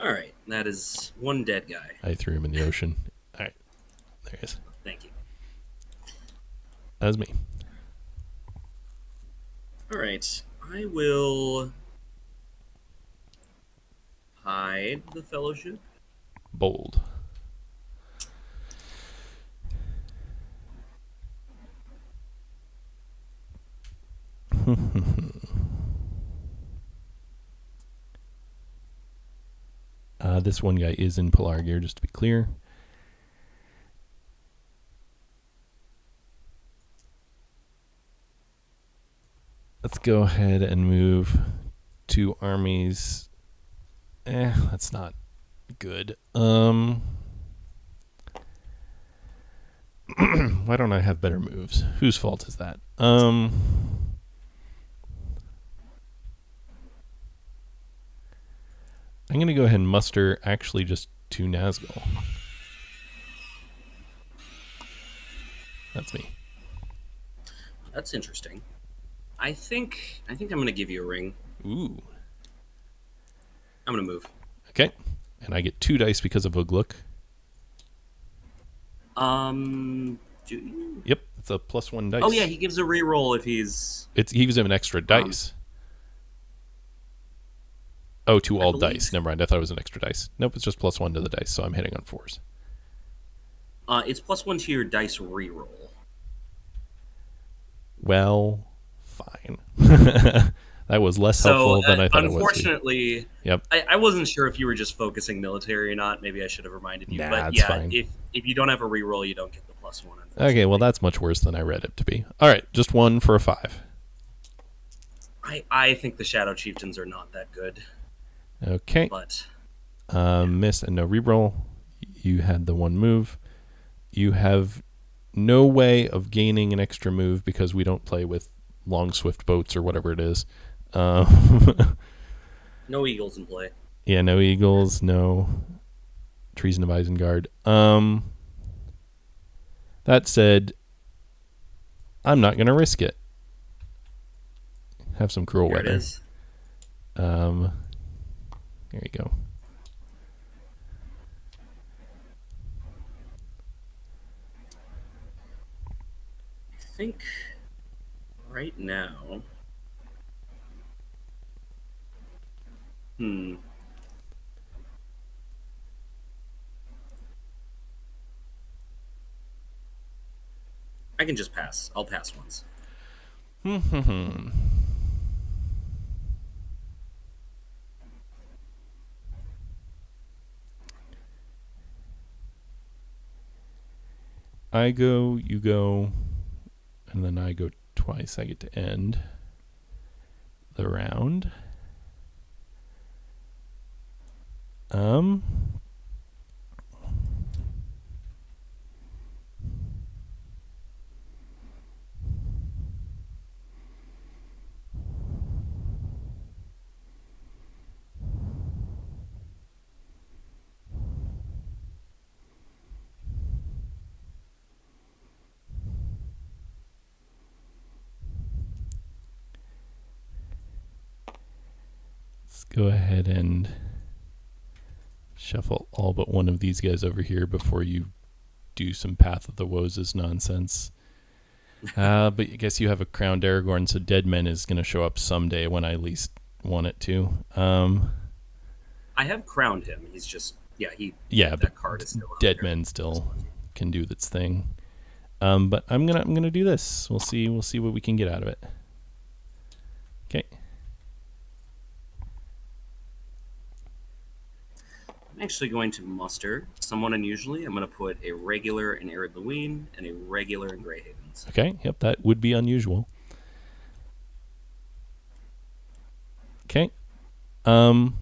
All right. That is one dead guy. I threw him in the ocean. All right. There he is. Thank you. That was me. All right. I will hide the Fellowship. Bold. This one guy is in Polar Gear, just to be clear. Let's go ahead and move 2 armies. That's not good. Why don't I have better moves? Whose fault is that? I'm going to go ahead and muster actually just 2 Nazgul. That's me. That's interesting. I think I'm going to give you a ring. Ooh. I'm going to move. Okay. And I get 2 dice because of Uglook. Do you? Yep. It's a +1 dice. Oh yeah, he gives a reroll if he's. He gives him an extra dice. To all dice. Never mind. I thought it was an extra dice. Nope, it's just +1 to the dice, so I'm hitting on 4s. It's +1 to your dice reroll. Well, fine. That was less helpful than I thought it was. Unfortunately, Yep. I wasn't sure if you were just focusing military or not. Maybe I should have reminded you. Nah, but it's yeah, fine. if you don't have a reroll, you don't get the +1. Okay, well, that's much worse than I read it to be. All right, just 1 for a 5. I think the Shadow Chieftains are not that good. Okay. But miss and no reroll. You had the 1 move. You have no way of gaining an extra move because we don't play with long swift boats or whatever it is. no eagles in play. Yeah, no eagles, no treason of Isengard. That said, I'm not going to risk it. Have some cruel Here weather. it is. There you go. I think right now. I can just pass. I'll pass once. I go, you go, and then I go twice. I get to end the round. Let's go ahead and shuffle all but one of these guys over here before you do some Path of the Woes nonsense. But I guess you have a crowned Aragorn, so Dead Men is going to show up someday when I least want it to. I have crowned him. He's just that card is still Dead Men still can do its thing. But I'm gonna do this. We'll see what we can get out of it. Okay. I'm actually going to muster someone unusually. I'm going to put a regular in Ered Luin and a regular in Grey Havens. Okay, yep, that would be unusual. Okay. You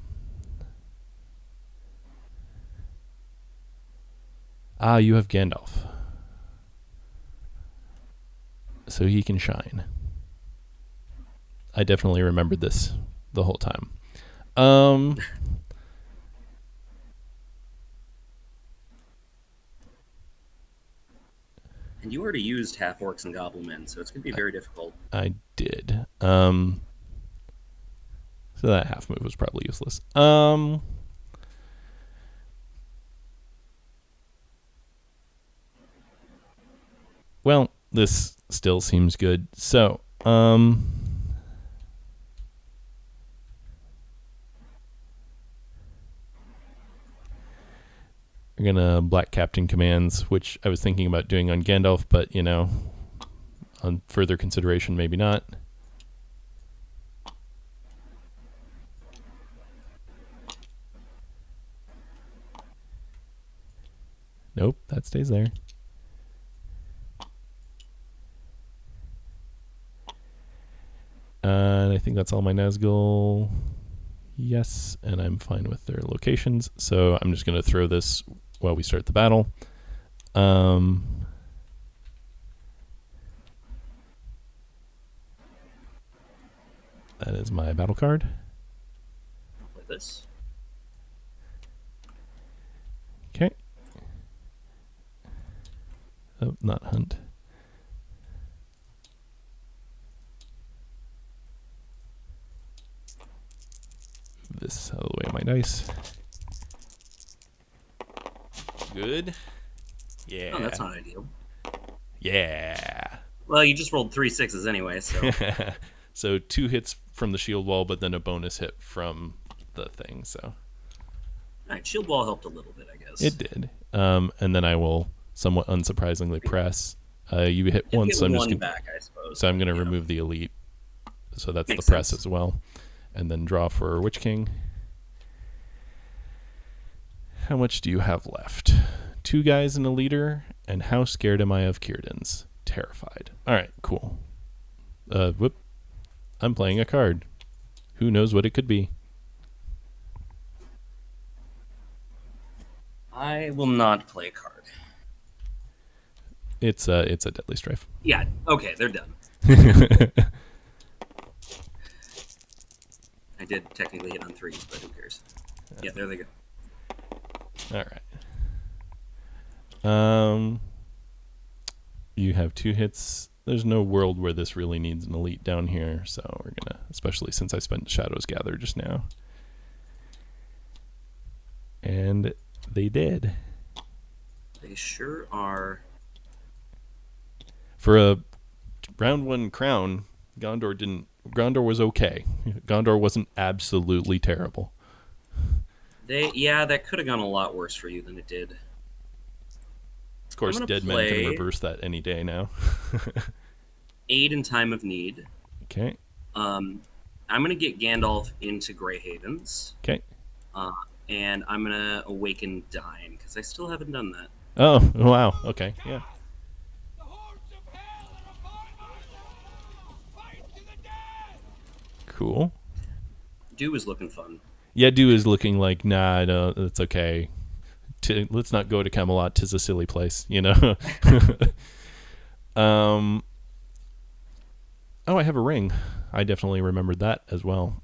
have Gandalf. So he can shine. I definitely remembered this the whole time. And you already used half orcs and goblin men, so it's going to be very difficult. I did. So that half move was probably useless. Well, this still seems good. So, we're gonna Black Captain commands, which I was thinking about doing on Gandalf, but on further consideration, maybe not. Nope, that stays there. And I think that's all my Nazgul. Yes, and I'm fine with their locations. So I'm just going to throw this while we start the battle. That is my battle card. I'll play this. Okay. Oh, not hunt. This out of the way of my dice. Good. Yeah. Oh, that's not ideal. Yeah. Well, you just rolled 3 6s anyway, so. So 2 hits from the shield wall, but then a bonus hit from the thing. So All right, shield wall helped a little bit, I guess. it did. And then I will, somewhat unsurprisingly, press. You hit You once, get so I'm just one gonna, back, I suppose. so I'm going to Yeah. remove the elite. So that's Makes the press sense. as well, and then draw for Witch King. How much do you have left? 2 guys and a leader, and how scared am I of Círdan's? Terrified. All right, cool. Whoop. I'm playing a card. Who knows what it could be? I will not play a card. It's a Deadly Strife. Yeah, okay, they're done. I did technically hit on 3s, but who cares? Yeah, there they go. All right. You have 2 hits. There's no world where this really needs an elite down here, so we're gonna, especially since I spent Shadows Gather just now. And they did. They sure are. For a round 1 crown, Gondor was okay. Gondor wasn't absolutely terrible. Yeah, that could have gone a lot worse for you than it did. Of course, I'm gonna dead men can play- reverse that any day now. Aid in time of need. Okay. I'm gonna get Gandalf into Grey Havens, Okay. and I'm gonna awaken Dine because I still haven't done that. Oh, wow. Okay. Yeah. The hordes of hell are upon us! Fight to the death! Cool. Dew is looking fun. Yeah, Dew is looking like, nah, no, it's okay. Let's not go to Camelot. 'Tis a silly place, you know. Oh, I have a ring. I definitely remembered that as well.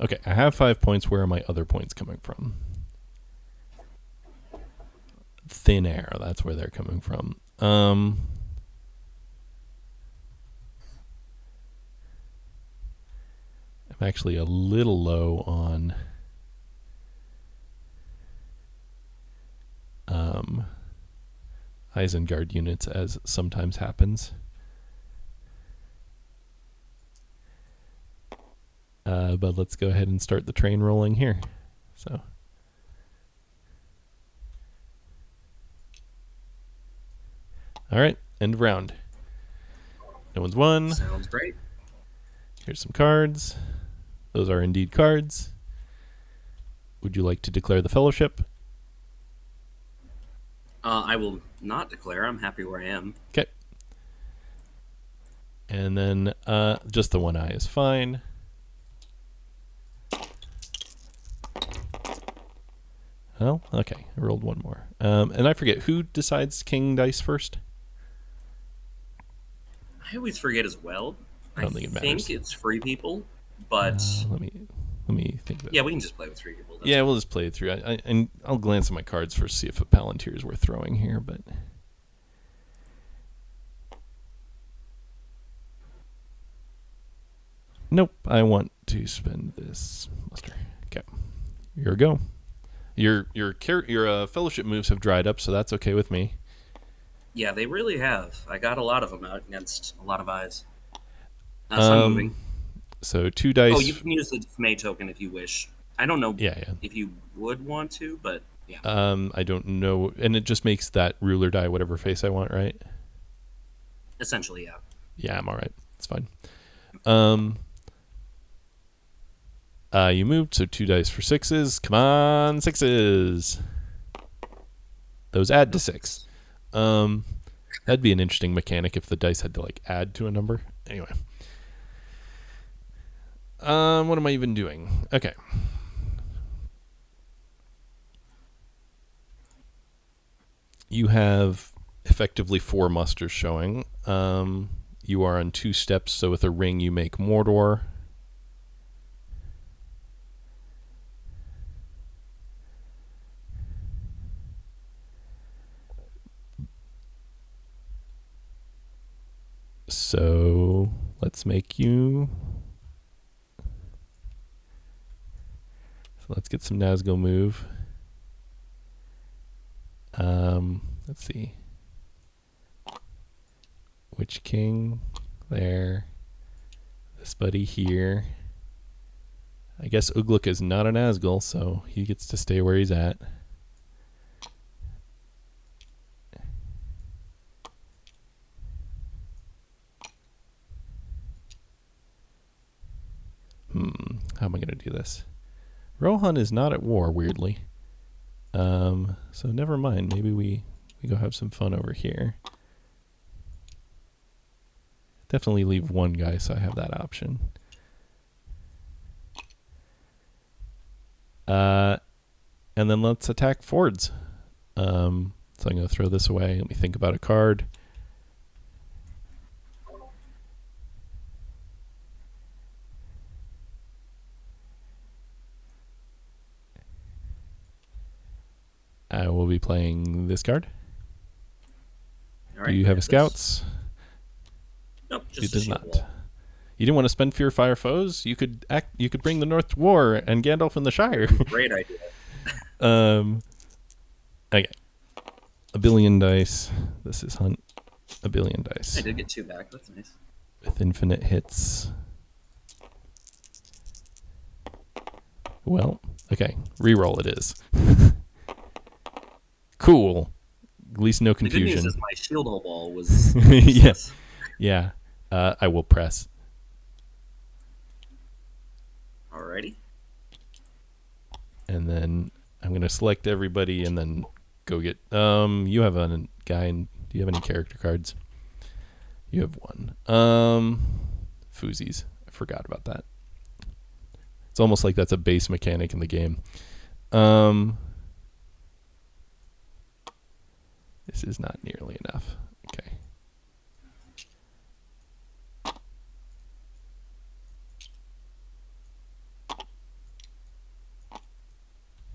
Okay, I have 5 points. Where are my other points coming from? Thin air. That's where they're coming from. I'm actually a little low on Isengard units, as sometimes happens. But let's go ahead and start the train rolling here. So, all right, end of round. No one's won. Sounds great. Here's some cards. Those are indeed cards. Would you like to declare the fellowship? I will not declare. I'm happy where I am. Okay. And then just the 1 eye is fine. Oh, okay. I rolled 1 more. And I forget, who decides king dice first? I always forget as well. I don't think it matters. it's free people, but Let me think about it. yeah, we can just play with 3 people. That's Yeah, fine. we'll just play it through. And I'll glance at my cards first, see if a Palantir is worth throwing here, but nope. I want to spend this muster. Okay, here we go. Your fellowship moves have dried up, so that's okay with me. Yeah, they really have. I got a lot of them out against a lot of eyes. So I'm moving. So 2 dice. Oh, you can use the dismay token if you wish. I don't know Yeah. if you would want to, but yeah. I don't know, and it just makes that ruler die whatever face I want, right? Essentially, yeah. Yeah, I'm all right. It's fine. You moved, so 2 dice for 6s. Come on, 6s. Those add to 6. That'd be an interesting mechanic if the dice had to like add to a number. Anyway. What am I even doing? Okay. You have effectively 4 musters showing. You are on 2 steps, so with a ring you make Mordor. So let's make you So let's get some Nazgul move. Let's see. Witch King there. This buddy here. I guess Ugluk is not an Nazgul, so he gets to stay where he's at. How am I going to do this? Rohan is not at war, weirdly. So never mind. Maybe we go have some fun over here. Definitely leave one guy so I have that option. And then let's attack Fords. So I'm going to throw this away. Let me think about a card. I will be playing this card. All right, Do you have a scouts? Nope, He just a does shield not. wall. You didn't want to spend Fear Fire Foes? You could bring the North to war and Gandalf in the Shire. Great idea. Okay. A billion dice. This is Hunt. A billion dice. I did get 2 back. That's nice. With infinite hits. Well, okay. Reroll it is. Cool. At least no The good confusion. news is my shield wall was Yes. Yeah. I will press. Alrighty. And then I'm going to select everybody and then go get... you have a guy... Do you have any character cards? You have one. Foozies. I forgot about that. It's almost like that's a base mechanic in the game. This is not nearly enough. Okay.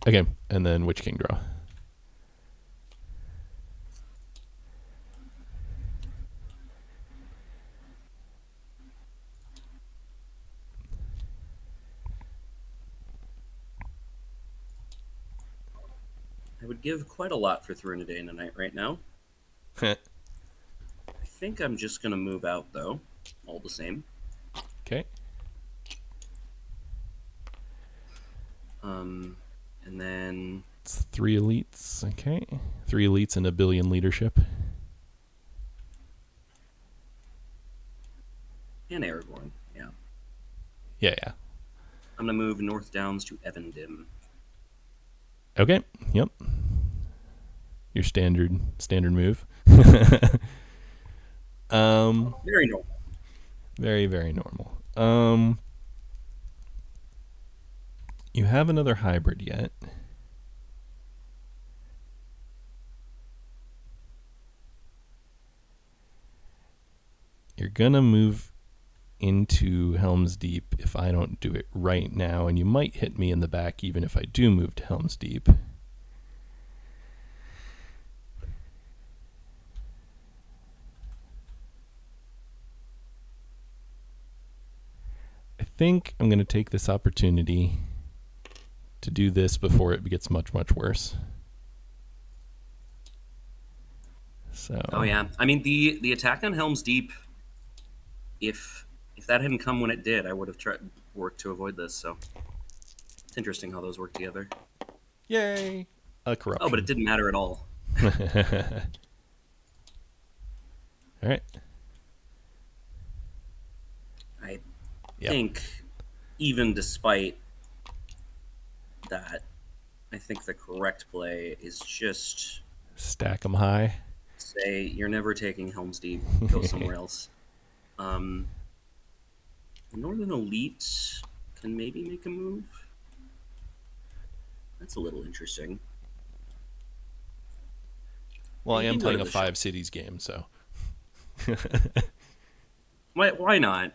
Okay, and then Witch King draw. I would give quite a lot for Through a Day and a Night right now. I think I'm just going to move out, though, all the same. Okay. And then... It's 3 elites. Okay. 3 elites and a billion leadership. And Aragorn, yeah. Yeah. I'm going to move North Downs to Evendim. Okay. Yep. Your standard move. Very normal. Very, very normal. You have another hybrid yet? You're gonna move into Helm's Deep if I don't do it right now, and you might hit me in the back even if I do move to Helm's Deep. I think I'm going to take this opportunity to do this before it gets much, much worse. So. Oh, yeah. I mean, the attack on Helm's Deep, if that hadn't come when it did, I would have worked to avoid this, so... It's interesting how those work together. Yay! A corruption. Oh, but it didn't matter at all. All right. I Yep. think, even despite that, I think the correct play is just Stack them high. say, you're never taking Helm's Deep, go somewhere else. Northern Elite can maybe make a move. That's a little interesting. Well, I am Maybe playing go a to the 5 cities game, so. Why not?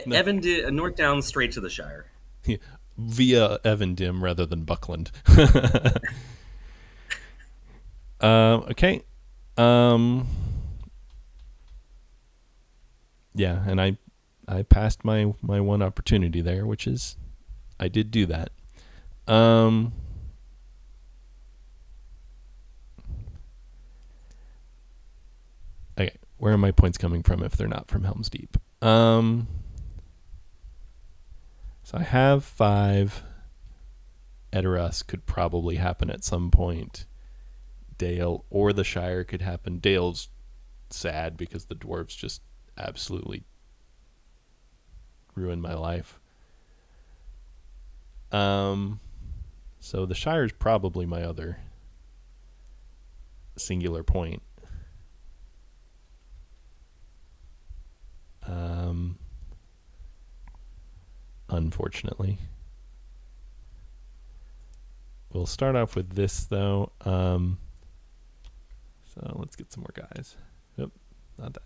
North Downs straight to the Shire. Via Evendim rather than Buckland. Okay. Yeah, and I passed my one opportunity there, which is I did do that. Um. Okay, where are my points coming from if they're not from Helm's Deep? So I have 5. Edoras could probably happen at some point. Dale or the Shire could happen. Dale's sad because the dwarves just absolutely ruined my life. So the Shire's probably my other singular point. Unfortunately. We'll start off with this, though. So let's get some more guys. Nope, not that.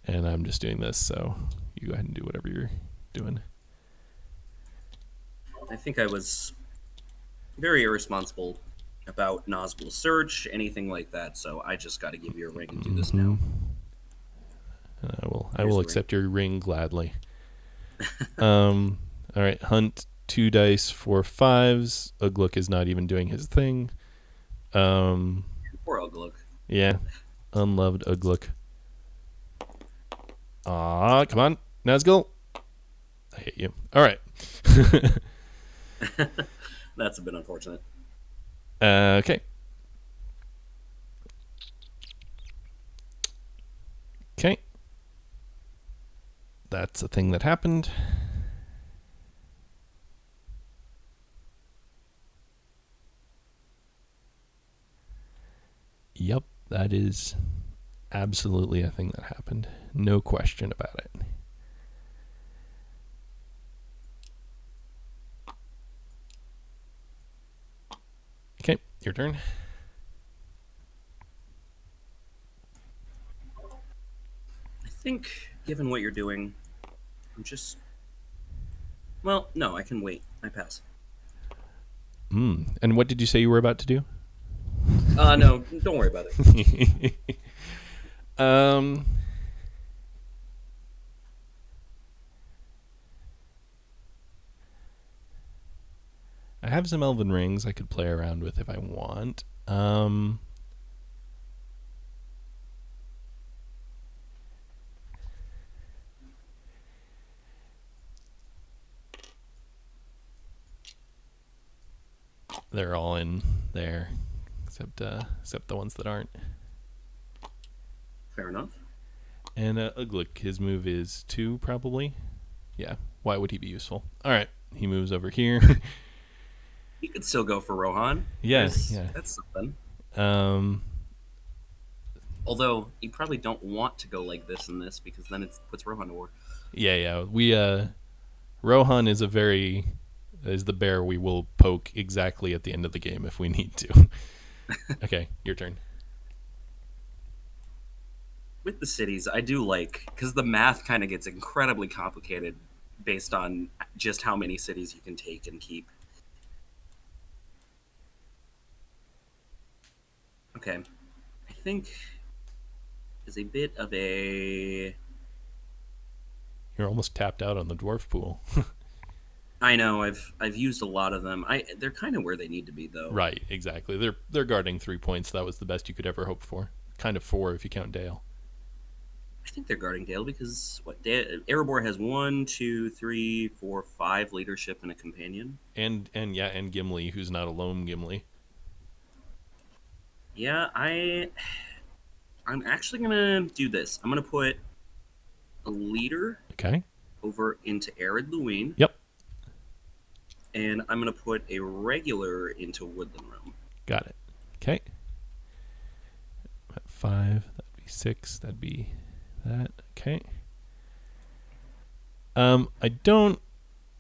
And I'm just doing this, so you go ahead and do whatever you're doing. I think I was very irresponsible about Nazgul search, anything like that, so I just got to give you a ring and do this now. I will accept your ring gladly. All right, hunt 2 dice for 5s. Ugluk is not even doing his thing. Poor Ugluk. Yeah, unloved Ugluk. Aw, come on, Nazgul. I hate you. All right. That's a bit unfortunate. Okay. Okay. That's a thing that happened. Yep, that is absolutely a thing that happened. No question about it. Okay, your turn. I think, given what you're doing, I'm just... Well, no, I can wait. I pass. And what did you say you were about to do? No, don't worry about it. I have some elven rings I could play around with if I want. They're all in there, except the ones that aren't. Fair enough. And Ugluk, his move is 2, probably. Yeah. Why would he be useful? All right, he moves over here. You could still go for Rohan. Yeah. That's something. Um. Although, you probably don't want to go like this and this, because then it puts Rohan to war. Yeah. We Rohan is the bear we will poke exactly at the end of the game if we need to. Okay, your turn. With the cities, I do like, because the math kind of gets incredibly complicated based on just how many cities you can take and keep. Okay. I think is a bit of a... You're almost tapped out on the dwarf pool. I know, I've used a lot of them. They're kind of where they need to be, though. Right, exactly. They're guarding 3 points. That was the best you could ever hope for. Kind of 4 if you count Dale. I think they're guarding Dale because Erebor has 1, 2, 3, 4, 5 leadership and a companion. And Gimli, who's not a lone Gimli. Yeah, I'm actually gonna do this. I'm gonna put a leader over into Arid Luwine. Yep. And I'm gonna put a regular into Woodland Realm. Got it. Okay. At 5, that'd be 6, that'd be that. Okay. I don't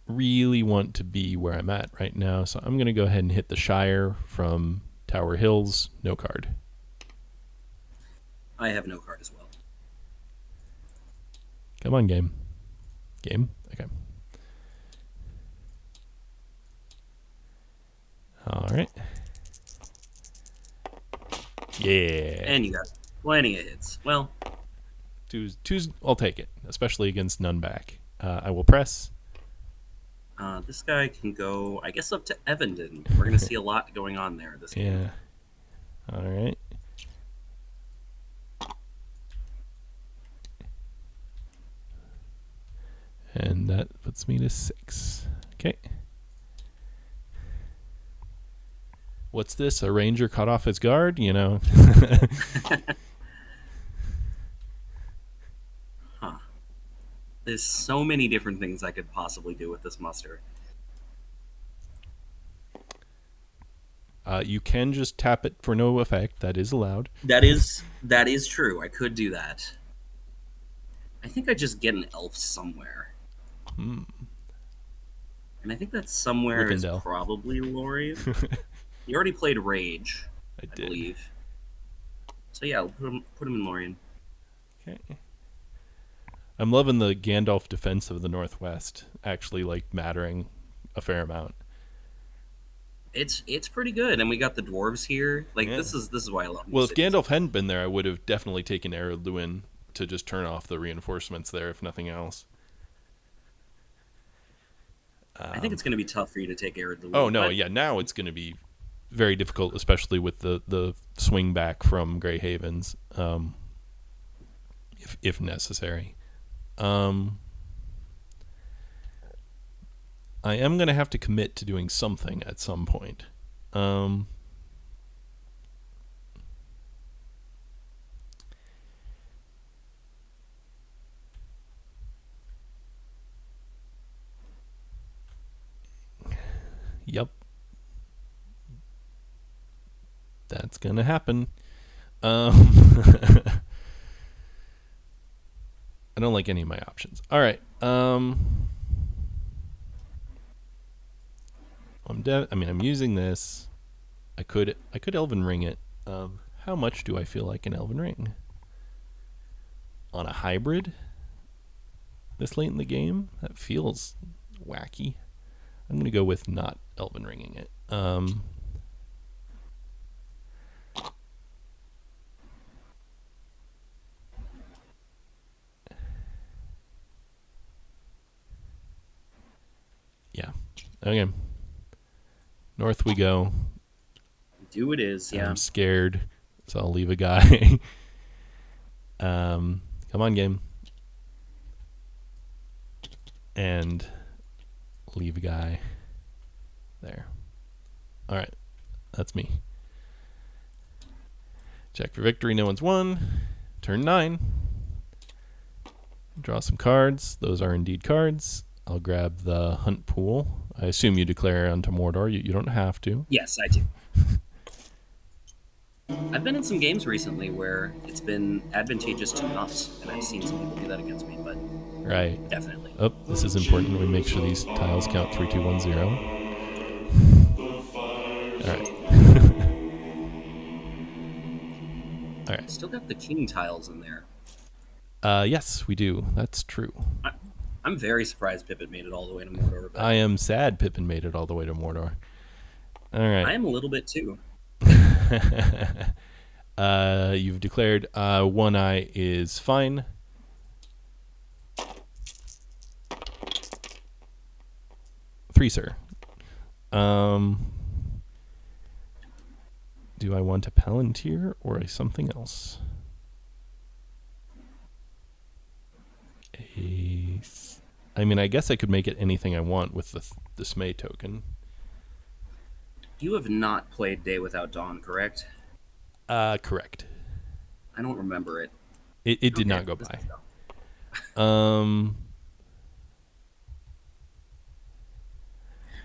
really want to be where I'm at right now, so I'm gonna go ahead and hit the Shire from Tower Hills. No card. I have no card as well. Come on, game. Game? Okay. All right. Yeah. And you got plenty of hits. Well, Two's. I'll take it, especially against none back. I will press. This guy can go, I guess, up to Evenden. We're going to see a lot going on there this game. Yeah. All right. And that puts me to 6. Okay. What's this? A ranger cut off his guard? You know. Huh. There's so many different things I could possibly do with this muster. You can just tap it for no effect. That is allowed. That is true. I could do that. I think I just get an elf somewhere. And I think that somewhere is Rivendell. probably Lorien. He already played Rage, I I did. believe. So yeah, I'll put him in Lorien. Okay. I'm loving the Gandalf defense of the Northwest actually like mattering a fair amount. It's pretty good, and we got the dwarves here. Like Yeah. this is why I love. Well, these if cities. Gandalf hadn't been there, I would have definitely taken Eredluin to just turn off the reinforcements there, if nothing else. I think it's going to be tough for you to take Ered. Oh no, yeah. Now it's going to be very difficult, especially with the swing back from Grey Havens, if necessary. I am going to have to commit to doing something at some point. Yep. That's going to happen. I don't like any of my options. All right. I'm using this. I could Elven Ring it. How much do I feel like an Elven Ring? On a hybrid? This late in the game? That feels wacky. I'm going to go with not Elven Ringing it. Yeah. Okay. North we go. Do it is, yeah. I'm scared, so I'll leave a guy. Come on, game. And leave a guy there. All right. That's me. Check for victory. No one's won. Turn 9. Draw some cards. Those are indeed cards. I'll grab the hunt pool. I assume you declare onto Mordor. You don't have to. Yes, I do. I've been in some games recently where it's been advantageous to not, and I've seen some people do that against me, but Right. definitely. Oh, this is important. We make sure these tiles count 3, 2, 1, 0. All right. All right. Still got the king tiles in there. Yes, we do. That's true. I'm very surprised Pippin made it all the way to Mordor. But I am sad Pippin made it all the way to Mordor. All right. I am a little bit too. You've declared one eye is fine. Three, sir. Do I want a Palantir or a something else? I mean, I guess I could make it anything I want with the Dismay token. You have not played Day Without Dawn, correct? Correct. I don't remember it. It did not go by.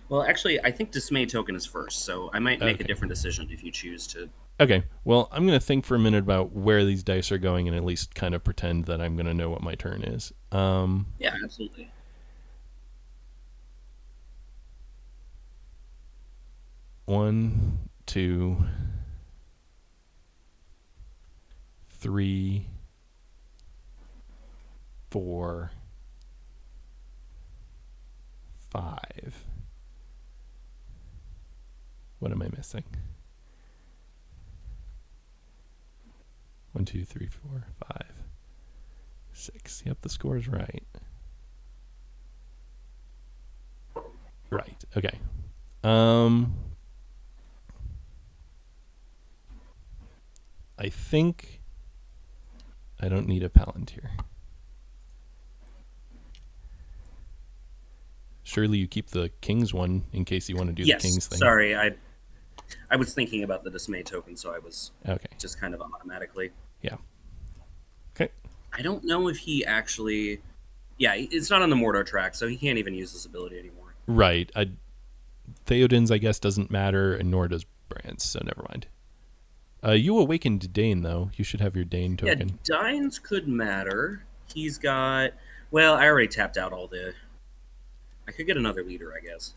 Well, actually, I think Dismay token is first, so I might make a different decision if you choose to. Okay, well, I'm going to think for a minute about where these dice are going and at least kind of pretend that I'm going to know what my turn is. Yeah, absolutely. One, 2, 3, 4, 5. What am I missing? 1, 2, 3, 4, 5. 6. Yep, the score is right. Right. Okay. I think I don't need a Palantir. Surely you keep the King's one in case you want to do the King's thing. Sorry, I was thinking about the dismay token, so I was Okay. just kind of automatically. Yeah. Okay. I don't know if he actually. Yeah, it's not on the Mordor track, so he can't even use this ability anymore. Right. Theoden's, I guess, doesn't matter, and nor does Brand's, so never mind. You awakened Dane, though. You should have your Dane token. Yeah, Dine's could matter. He's got. Well, I already tapped out all the. I could get another leader, I guess.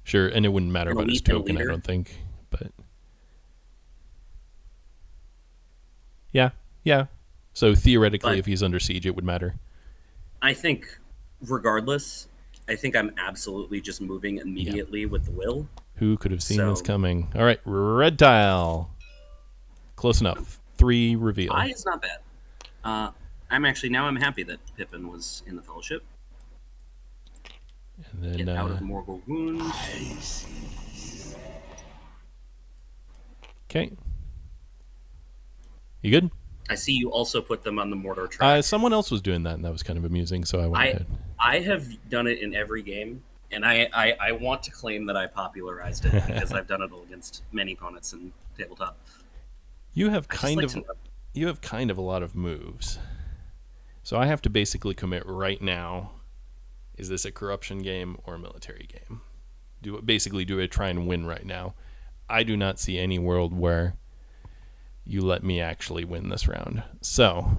Sure, and it wouldn't matter about his token, I don't think. But yeah. So theoretically, if he's under siege, it would matter. I think, regardless, I think I'm absolutely just moving immediately with the will. Who could have seen this coming? All right, red tile. Close enough. 3 reveal. Is not bad. I'm happy that Pippin was in the Fellowship. And then Get out of Morgul Wound. Okay. You good? I see you also put them on the Mordor track. Someone else was doing that, and that was kind of amusing, so I went ahead. I have done it in every game, and I want to claim that I popularized it because I've done it against many opponents in tabletop. You have kind of a lot of moves. So I have to basically commit right now. Is this a corruption game or a military game? Do I try and win right now? I do not see any world where you let me actually win this round. So,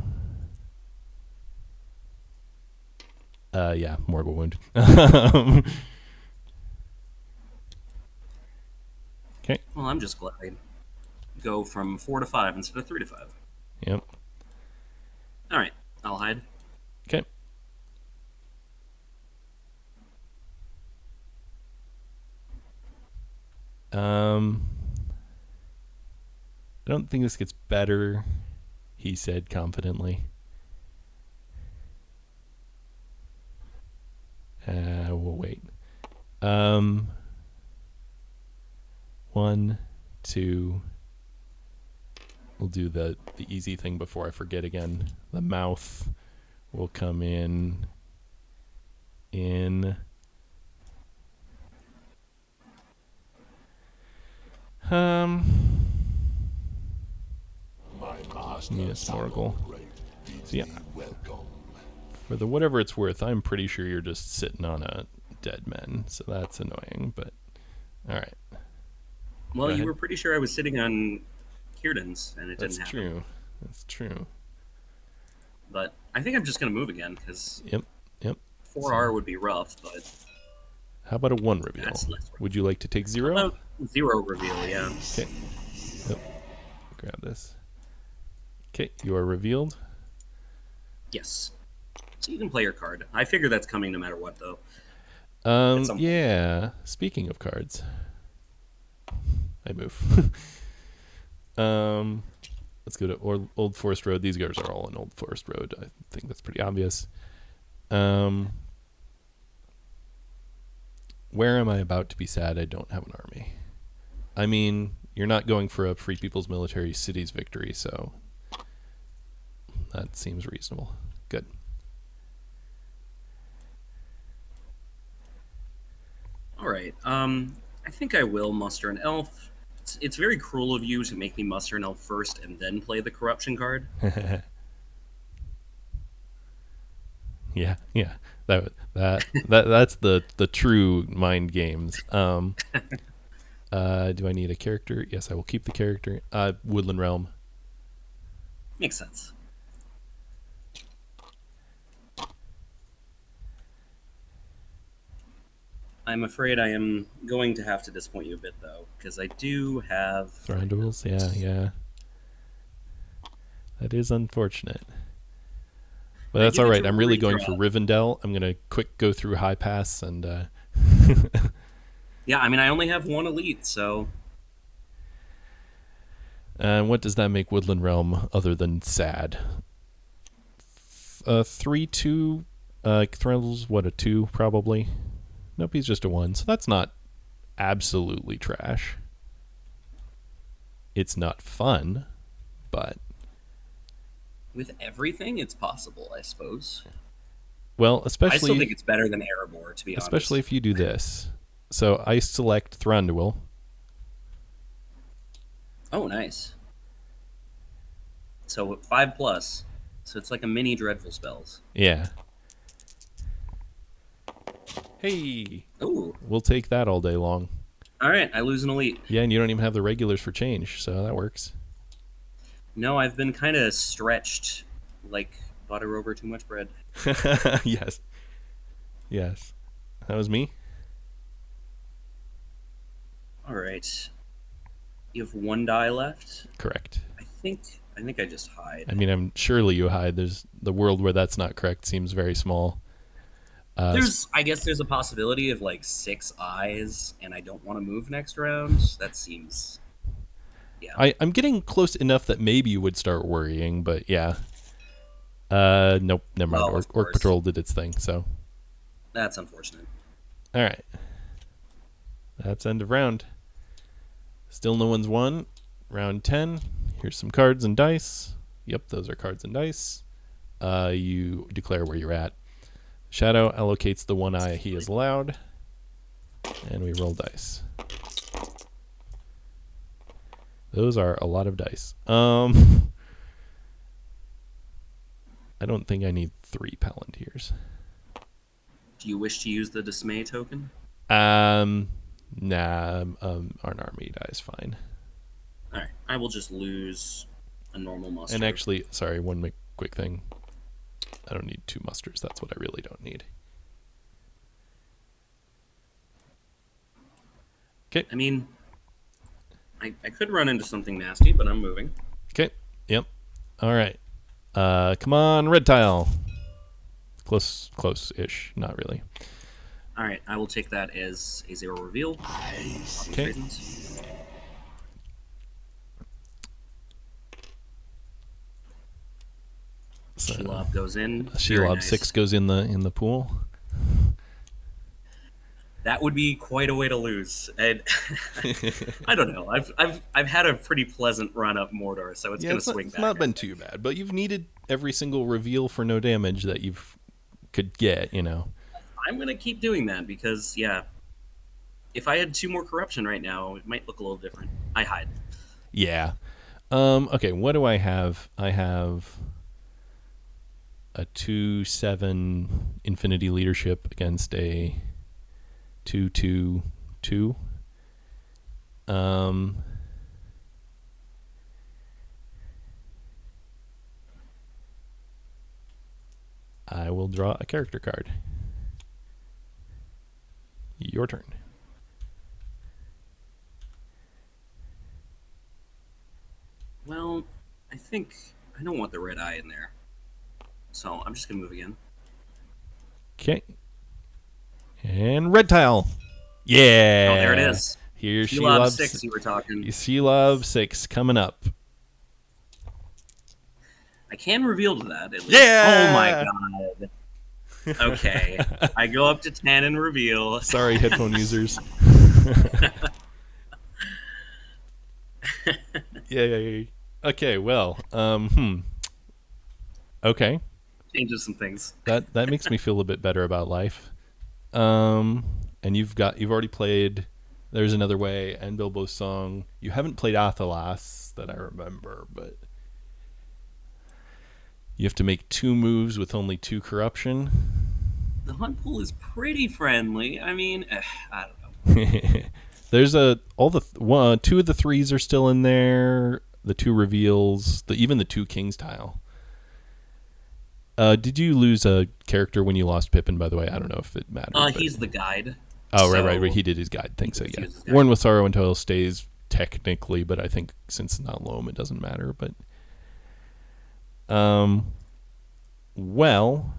yeah, Morgul Wound. Okay. Well, I'm just glad I go from 4 to 5 instead of 3 to 5. Yep. All right, I'll hide. Okay. I don't think this gets better, he said confidently. We'll wait. 1, 2. We'll do the easy thing before I forget again. The mouth will come in. Minas Tirith. So yeah, for the whatever it's worth, I'm pretty sure you're just sitting on a dead men, so that's annoying. But all right. Well, you were pretty sure I was sitting on Kieran's, and it didn't happen. That's true. That's true. But I think I'm just going to move again because Yep. 4R would be rough. But how about a 1 reveal? Would you like to take 0? How about 0 reveal, yeah. Okay. Yep. Grab this. Okay, you are revealed. Yes. So you can play your card. I figure that's coming no matter what, though. Yeah. Speaking of cards, I move. Let's go to Old Forest Road. These guys are all in Old Forest Road. I think that's pretty obvious. Where am I about to be sad I don't have an army? I mean, you're not going for a Free People's Military Cities victory, so that seems reasonable. Good. All right. I think I will muster an elf. It's very cruel of you to make me muster an elf first and then play the corruption card. Yeah. That's the true mind games. Do I need a character? Yes, I will keep the character. Woodland Realm. Makes sense. I'm afraid I am going to have to disappoint you a bit, though, because I do have... Thranduils? Yeah. That is unfortunate. But that's all right. I'm really going for Rivendell. I'm going to quick go through High Pass and... Yeah, I mean, I only have 1 elite, so... What does that make Woodland Realm other than sad? 3/2. Thrill's what, a 2 probably? Nope, he's just a 1. So that's not absolutely trash. It's not fun, but With everything, it's possible, I suppose. well, I still especially think it's better than Erebor, to be honest. especially if you do this. So I select Thranduil. Oh, nice. So 5+. So it's like a mini Dreadful Spells. Yeah. Hey, Ooh. we'll take that all day long. All right, I lose an elite. Yeah, and you don't even have the regulars for change, so that works. No, I've been kind of stretched, like butter over too much bread. Yes. Yes. That was me? All right. You have 1 die left. Correct. I think I just hide. I mean, I'm surely you hide. There's the world where that's not correct seems very small. I guess there's a possibility of like 6 eyes, and I don't want to move next round. That seems, yeah. I'm getting close enough that maybe you would start worrying, but yeah. Nope, never mind. Well, of Orc course. Patrol did its thing, so. That's unfortunate. All right. That's end of round. Still no one's won. Round 10. Here's some cards and dice. Yep, those are cards and dice. You declare where you're at. Shadow allocates the 1 eye he is allowed. And we roll dice. Those are a lot of dice. I don't think I need 3 Palantirs. Do you wish to use the Dismay token? Nah, our army dies fine. All right, I will just lose a normal muster. And actually, sorry, one quick thing. I don't need 2 musters. That's what I really don't need. Okay. I mean, I could run into something nasty, but I'm moving. Okay. Yep. All right. Come on, red tile. Close-ish. Not really. All right, I will take that as a 0 reveal. Okay. So, Shelob goes in. Shelob Nice. 6 goes in the pool. That would be quite a way to lose. And I don't know. I've had a pretty pleasant run up Mordor, so it's going to swing back. It's not been too bad, but you've needed every single reveal for no damage that you could get, you know. I'm going to keep doing that because, yeah, if I had 2 more corruption right now, it might look a little different. I hide. Yeah. Okay, what do I have? I have a 2/7 Infinity Leadership against a 2/2/2. I will draw a character card. Your turn. Well, I think I don't want the red eye in there. So I'm just going to move again. Okay. And red tile. Yeah. Oh, there it is. Here's Shelob Shelob 6 you were talking. Shelob 6 coming up. I can reveal to that at least. Yeah! Oh my god. Okay. I go up to 10 and reveal. Sorry, headphone users. Yeah. Okay, well, okay. Changes some things. That makes me feel a bit better about life. And you've already played There's Another Way and Bilbo's Song. You haven't played Athelas that I remember, but you have to make 2 moves with only 2 corruption. The hunt pool is pretty friendly. I mean, I don't know. There's 2 of the 3s are still in there. The 2 reveals, even the 2 kings tile. Did you lose a character when you lost Pippin, by the way? I don't know if it matters. He's the guide. Oh, so right. He did his guide thing, so yeah. guide. Worn with Sorrow and Toil stays technically, but I think since it's not Loam, it doesn't matter. But, well,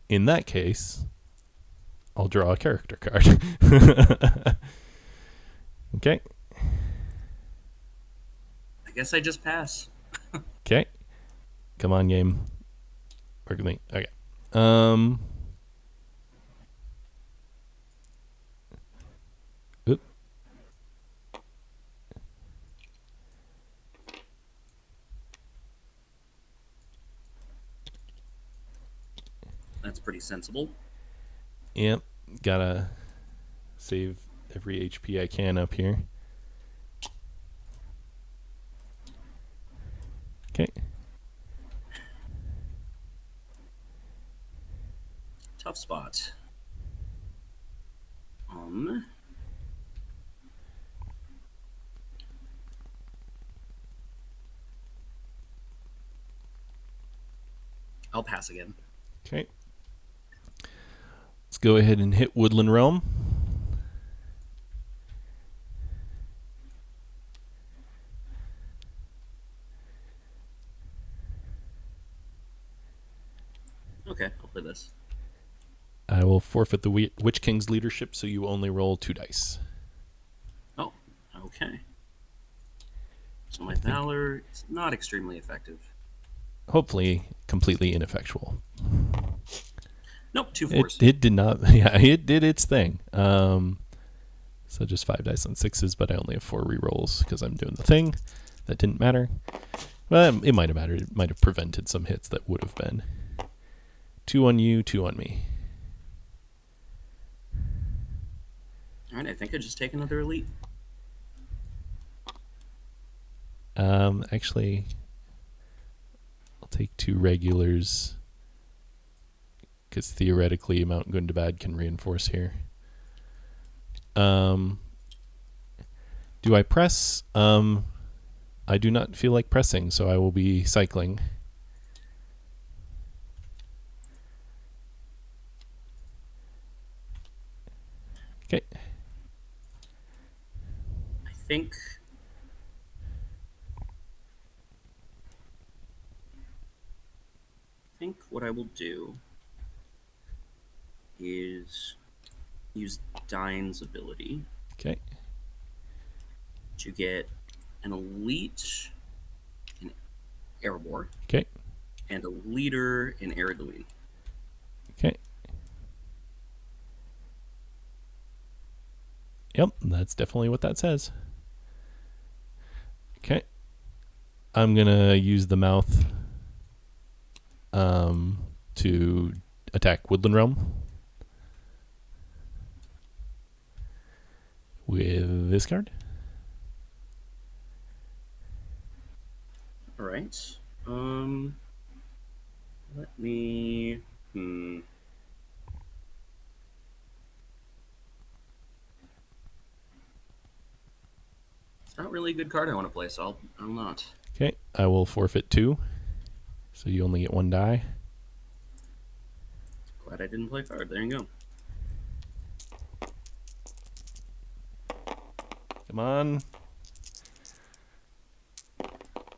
in that case, I'll draw a character card. Okay. I guess I just pass. Okay. Come on, game. Work with me. Okay. Um. Oop. That's pretty sensible. Yep. Gotta save every HP I can up here. Okay. Tough spot. I'll pass again. Okay. Let's go ahead and hit Woodland Realm. Okay, I'll play this. I will forfeit the Witch King's leadership, so you only roll 2 dice. Oh, okay. So my Valor is not extremely effective. Hopefully, completely ineffectual. Nope, 2 4s. It did not. Yeah, it did its thing. So just 5 dice on 6s, but I only have 4 rerolls because I'm doing the thing. That didn't matter. Well, it might have mattered. It might have prevented some hits that would have been. 2 on you, 2 on me. All right, I think I just take another elite. Actually, I'll take 2 regulars because theoretically, Mount Gundabad can reinforce here. Do I press? I do not feel like pressing, so I will be cycling. Okay. I think what I will do is use Dine's ability Okay. to get an elite in Erebor Okay. and a leader in Eriduin. Okay. Yep, that's definitely what that says. Okay. I'm going to use the mouth to attack Woodland Realm with this card. All right. Let me. It's not really a good card I want to play, so I'll not. Okay, I will forfeit 2. So you only get 1 die. Glad I didn't play card. There you go. Come on.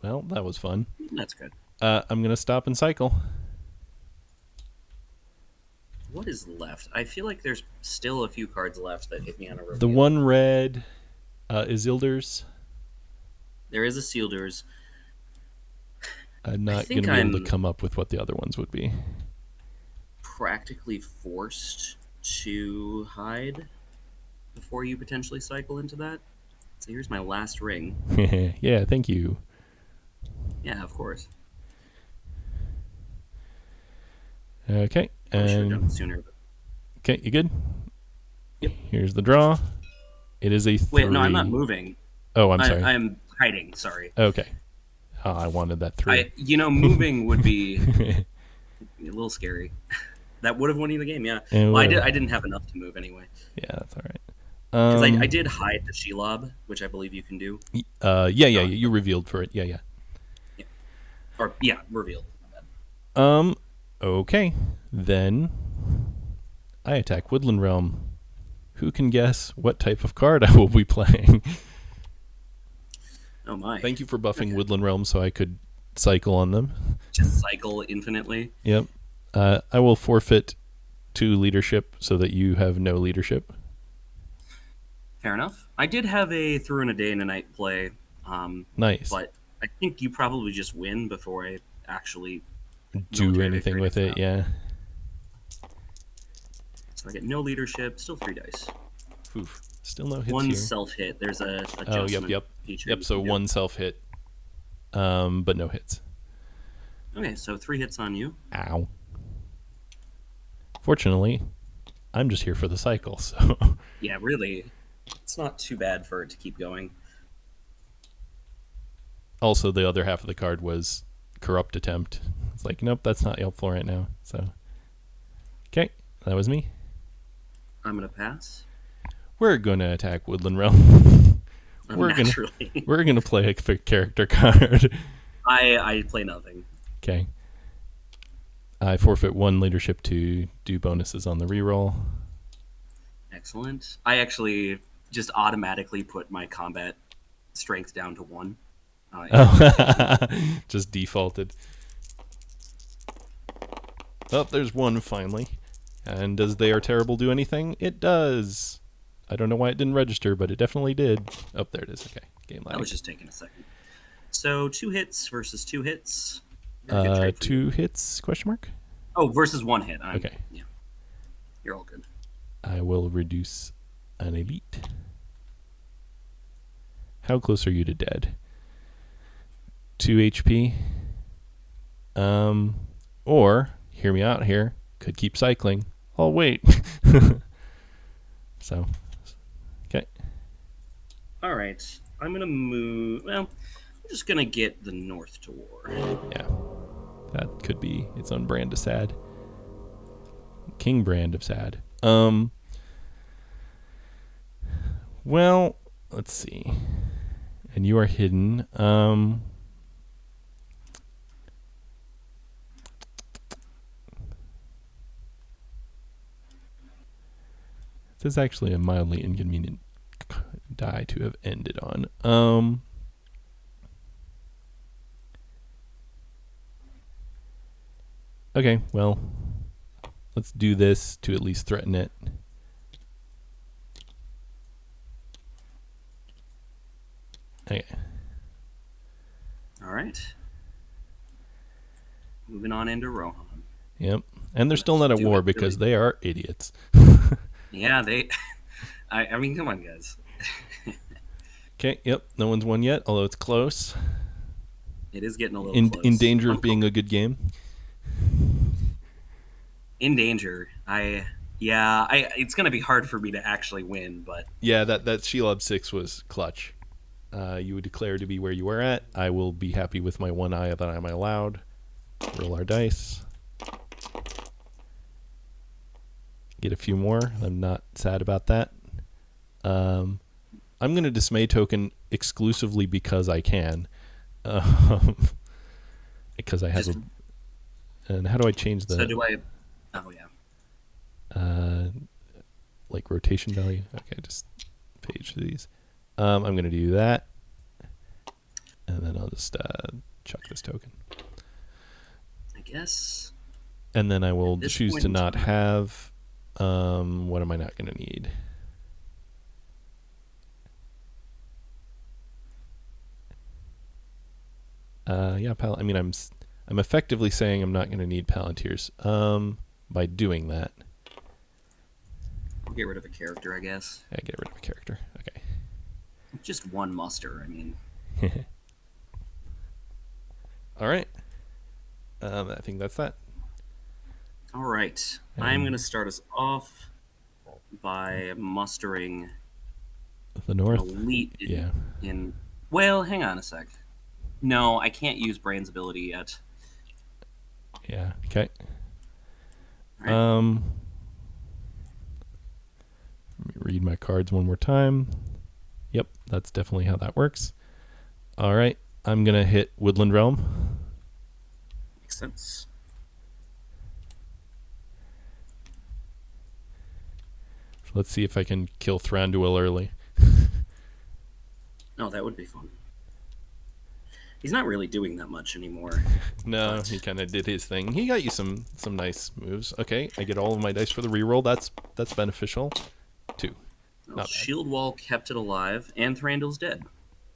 Well, that was fun. That's good. I'm going to stop and cycle. What is left? I feel like there's still a few cards left that hit me on a reveal. The 1 red Isildur's. There is a Sealder's. I'm not going to be able to come up with what the other ones would be. Practically forced to hide before you potentially cycle into that. So here's my last ring. Yeah, thank you. Yeah, of course. Okay. I should have done it sooner. But... Okay, you good? Yep. Here's the draw. It is a 3. Wait, no, I'm not moving. Oh, I'm sorry. I'm hiding, sorry. Okay. Oh, I wanted that 3. Moving would be a little scary. That would have won you the game, yeah. Well, I didn't have enough to move anyway. Yeah, that's all right. Because I did hide the Shelob, which I believe you can do. Yeah, you revealed for it. Yeah. Or, yeah, revealed. My bad. Okay. Then I attack Woodland Realm. Who can guess what type of card I will be playing? Oh my. Thank you for buffing Woodland Realm so I could cycle on them. Just cycle infinitely. Yep. I will forfeit 2 leadership so that you have no leadership. Fair enough. I did have a Through in a Day and a Night play. Nice. But I think you probably just win before I actually do military anything victory with it. stuff. Yeah. So I get no leadership, still 3 dice. Oof. Still no hits One here. self hit. There's a Oh, adjustment yep. feature. Yep, you so can do. one self hit, but no hits. Okay, so 3 hits on you. Ow. Fortunately, I'm just here for the cycle, so. Yeah, really, it's not too bad for it to keep going. Also, the other half of the card was corrupt attempt. It's like, nope, that's not helpful right now. So, okay, that was me. I'm gonna pass. We're gonna attack Woodland Realm. Naturally. We're gonna play a character card. I play nothing. Okay. I forfeit 1 leadership to do bonuses on the reroll. Excellent. I actually just automatically put my combat strength down to 1. Just defaulted. Oh, there's 1 finally. And does They Are Terrible do anything? It does. I don't know why it didn't register, but it definitely did. Oh, there it is. Okay. Game lag. I was just taking a second. So 2 hits versus 2 hits. Very good trade for you. 2 hits, question mark? Oh, versus 1 hit. Okay. Yeah. You're all good. I will reduce an elite. How close are you to dead? 2 HP. Or, hear me out here, could keep cycling. I'll wait. So, okay. All right. I'm going to move. Well, I'm just going to get the North to war. Yeah. That could be its own brand of sad. King brand of sad. Well, let's see. And you are hidden. This is actually a mildly inconvenient die to have ended on. Okay, well, let's do this to at least threaten it. Okay. All right. Moving on into Rohan. Yep. And they're still not at war because they are idiots. Yeah, they... I mean, come on, guys. Okay, yep. No one's won yet, although it's close. It is getting a little close. In danger of being a good game. In danger. It's going to be hard for me to actually win, but... Yeah, that Shelob 6 was clutch. You would declare to be where you were at. I will be happy with my 1 eye that I'm allowed. Roll our dice. Get a few more. I'm not sad about that. I'm going to dismay token exclusively because I can. Because I have and how do I change the... So do I... Oh, yeah. Like rotation value? Okay, just page these. I'm going to do that. And then I'll just chuck this token. I guess... And then I will choose to not have... what am I not going to need? Yeah, I'm effectively saying I'm not going to need Palantirs by doing that. I'll get rid of a character, I guess. Yeah, get rid of a character. Okay. Just 1 muster, I mean. All right. I think that's that. All right. I'm going to start us off by mustering The North. an elite Yeah. in... Well, hang on a sec. No, I can't use Brain's ability yet. Yeah. Okay. Right. Let me read my cards one more time. Yep, that's definitely how that works. All right. I'm going to hit Woodland Realm. Makes sense. So let's see if I can kill Thranduil early. Oh, that would be fun. He's not really doing that much anymore. No, he kind of did his thing. He got you some nice moves. Okay, I get all of my dice for the reroll. That's beneficial. 2. Well, Shield Wall kept it alive, and Thranduil's dead.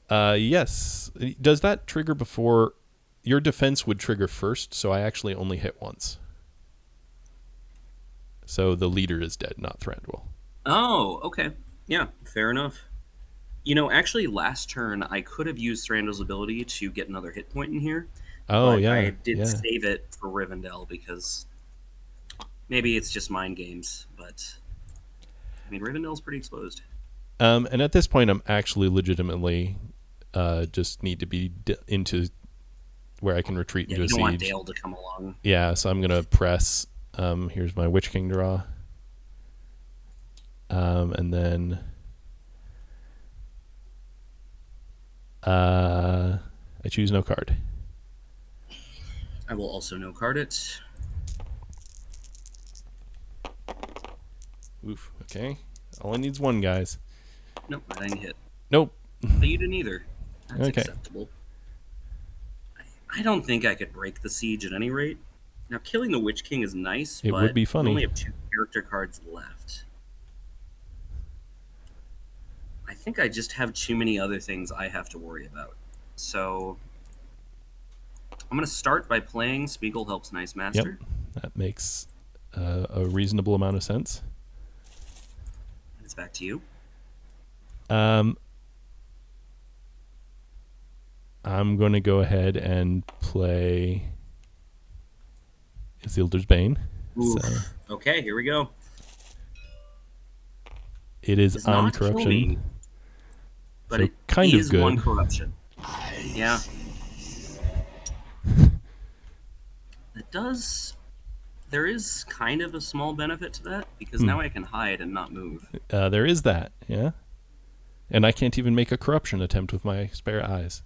Yes. Does that trigger before your defense would trigger first, so I actually only hit once. So the leader is dead, not Thranduil. Oh, okay. Yeah, fair enough. Actually, last turn I could have used Thranduil's ability to get another hit point in here, Oh but yeah, I did yeah. save it for Rivendell because maybe it's just mind games, but I mean Rivendell's pretty exposed. And at this point, I'm actually legitimately just need to be into where I can retreat Yeah, into you a don't want siege. Dale to come along. Yeah, so I'm gonna press. Here's my Witch King draw, and then I choose no card. I will also no card it. Oof. Okay. All I need is one, guys. Nope, I didn't hit. Nope. But you didn't either. That's Okay. acceptable. I don't think I could break the siege at any rate. Now, killing the Witch King is nice, It but would be we funny. only have 2 character cards left. I think I just have too many other things I have to worry about. So I'm going to start by playing Spiegel Helps Nice Master. Yep. That makes a reasonable amount of sense. It's back to you. I'm going to go ahead and play Isildur's Bane. Oof. So Okay, here we go. it is Does on not kill corruption. me, but So it kind of is good. 1 corruption. Yeah. It does. There is kind of a small benefit to that because now I can hide and not move. There is that, yeah. And I can't even make a corruption attempt with my spare eyes.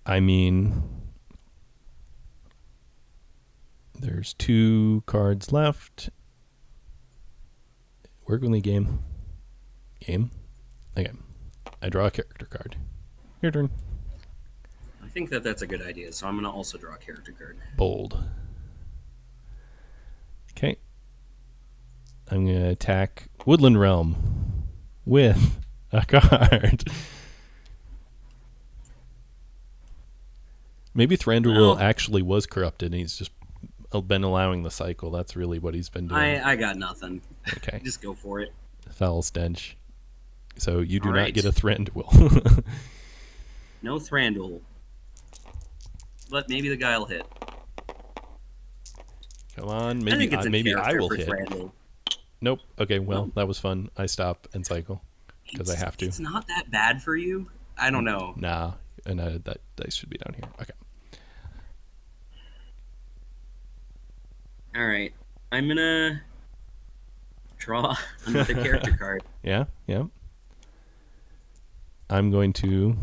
I mean, there's 2 cards left. Work with me, game. Game. Okay. I draw a character card. Your turn. I think that that's a good idea, so I'm going to also draw a character card. Bold. Okay. I'm going to attack Woodland Realm with a card. Maybe Thranduil actually was corrupted and he's just been allowing the cycle. That's really what he's been doing. I got nothing. Okay. Just go for it. Foul stench. So you do All not right. get a Thranduil. No Thranduil. But maybe the guy will hit. Come on. I think Maybe it's in maybe I character will for hit. Thranduil. Nope. Okay, well, No. that was fun. I stop and cycle because I have to. It's not that bad for you. I don't know. Nah. And that dice should be down here. Okay. All right. I'm going to draw another character card. Yeah, yeah. I'm going to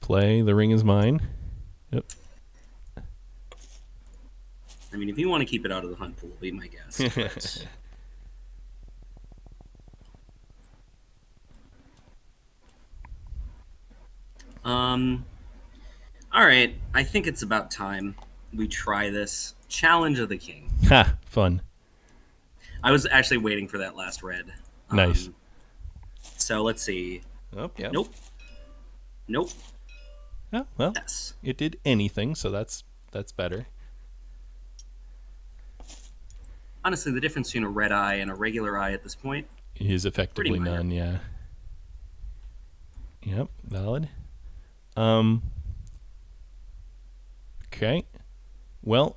play The Ring Is Mine. Yep. I mean, if you want to keep it out of the hunt pool, be my guess. But, all right. I think it's about time we try this. Challenge of the King. Ha! Fun. I was actually waiting for that last red. Nice. So let's see. Oh, yeah. Nope. Nope. Yeah, well, Yes. it did anything, so that's better. Honestly, the difference between a red eye and a regular eye at this point, It is effectively Pretty minor. none, yeah. Yep, valid. Okay. Well,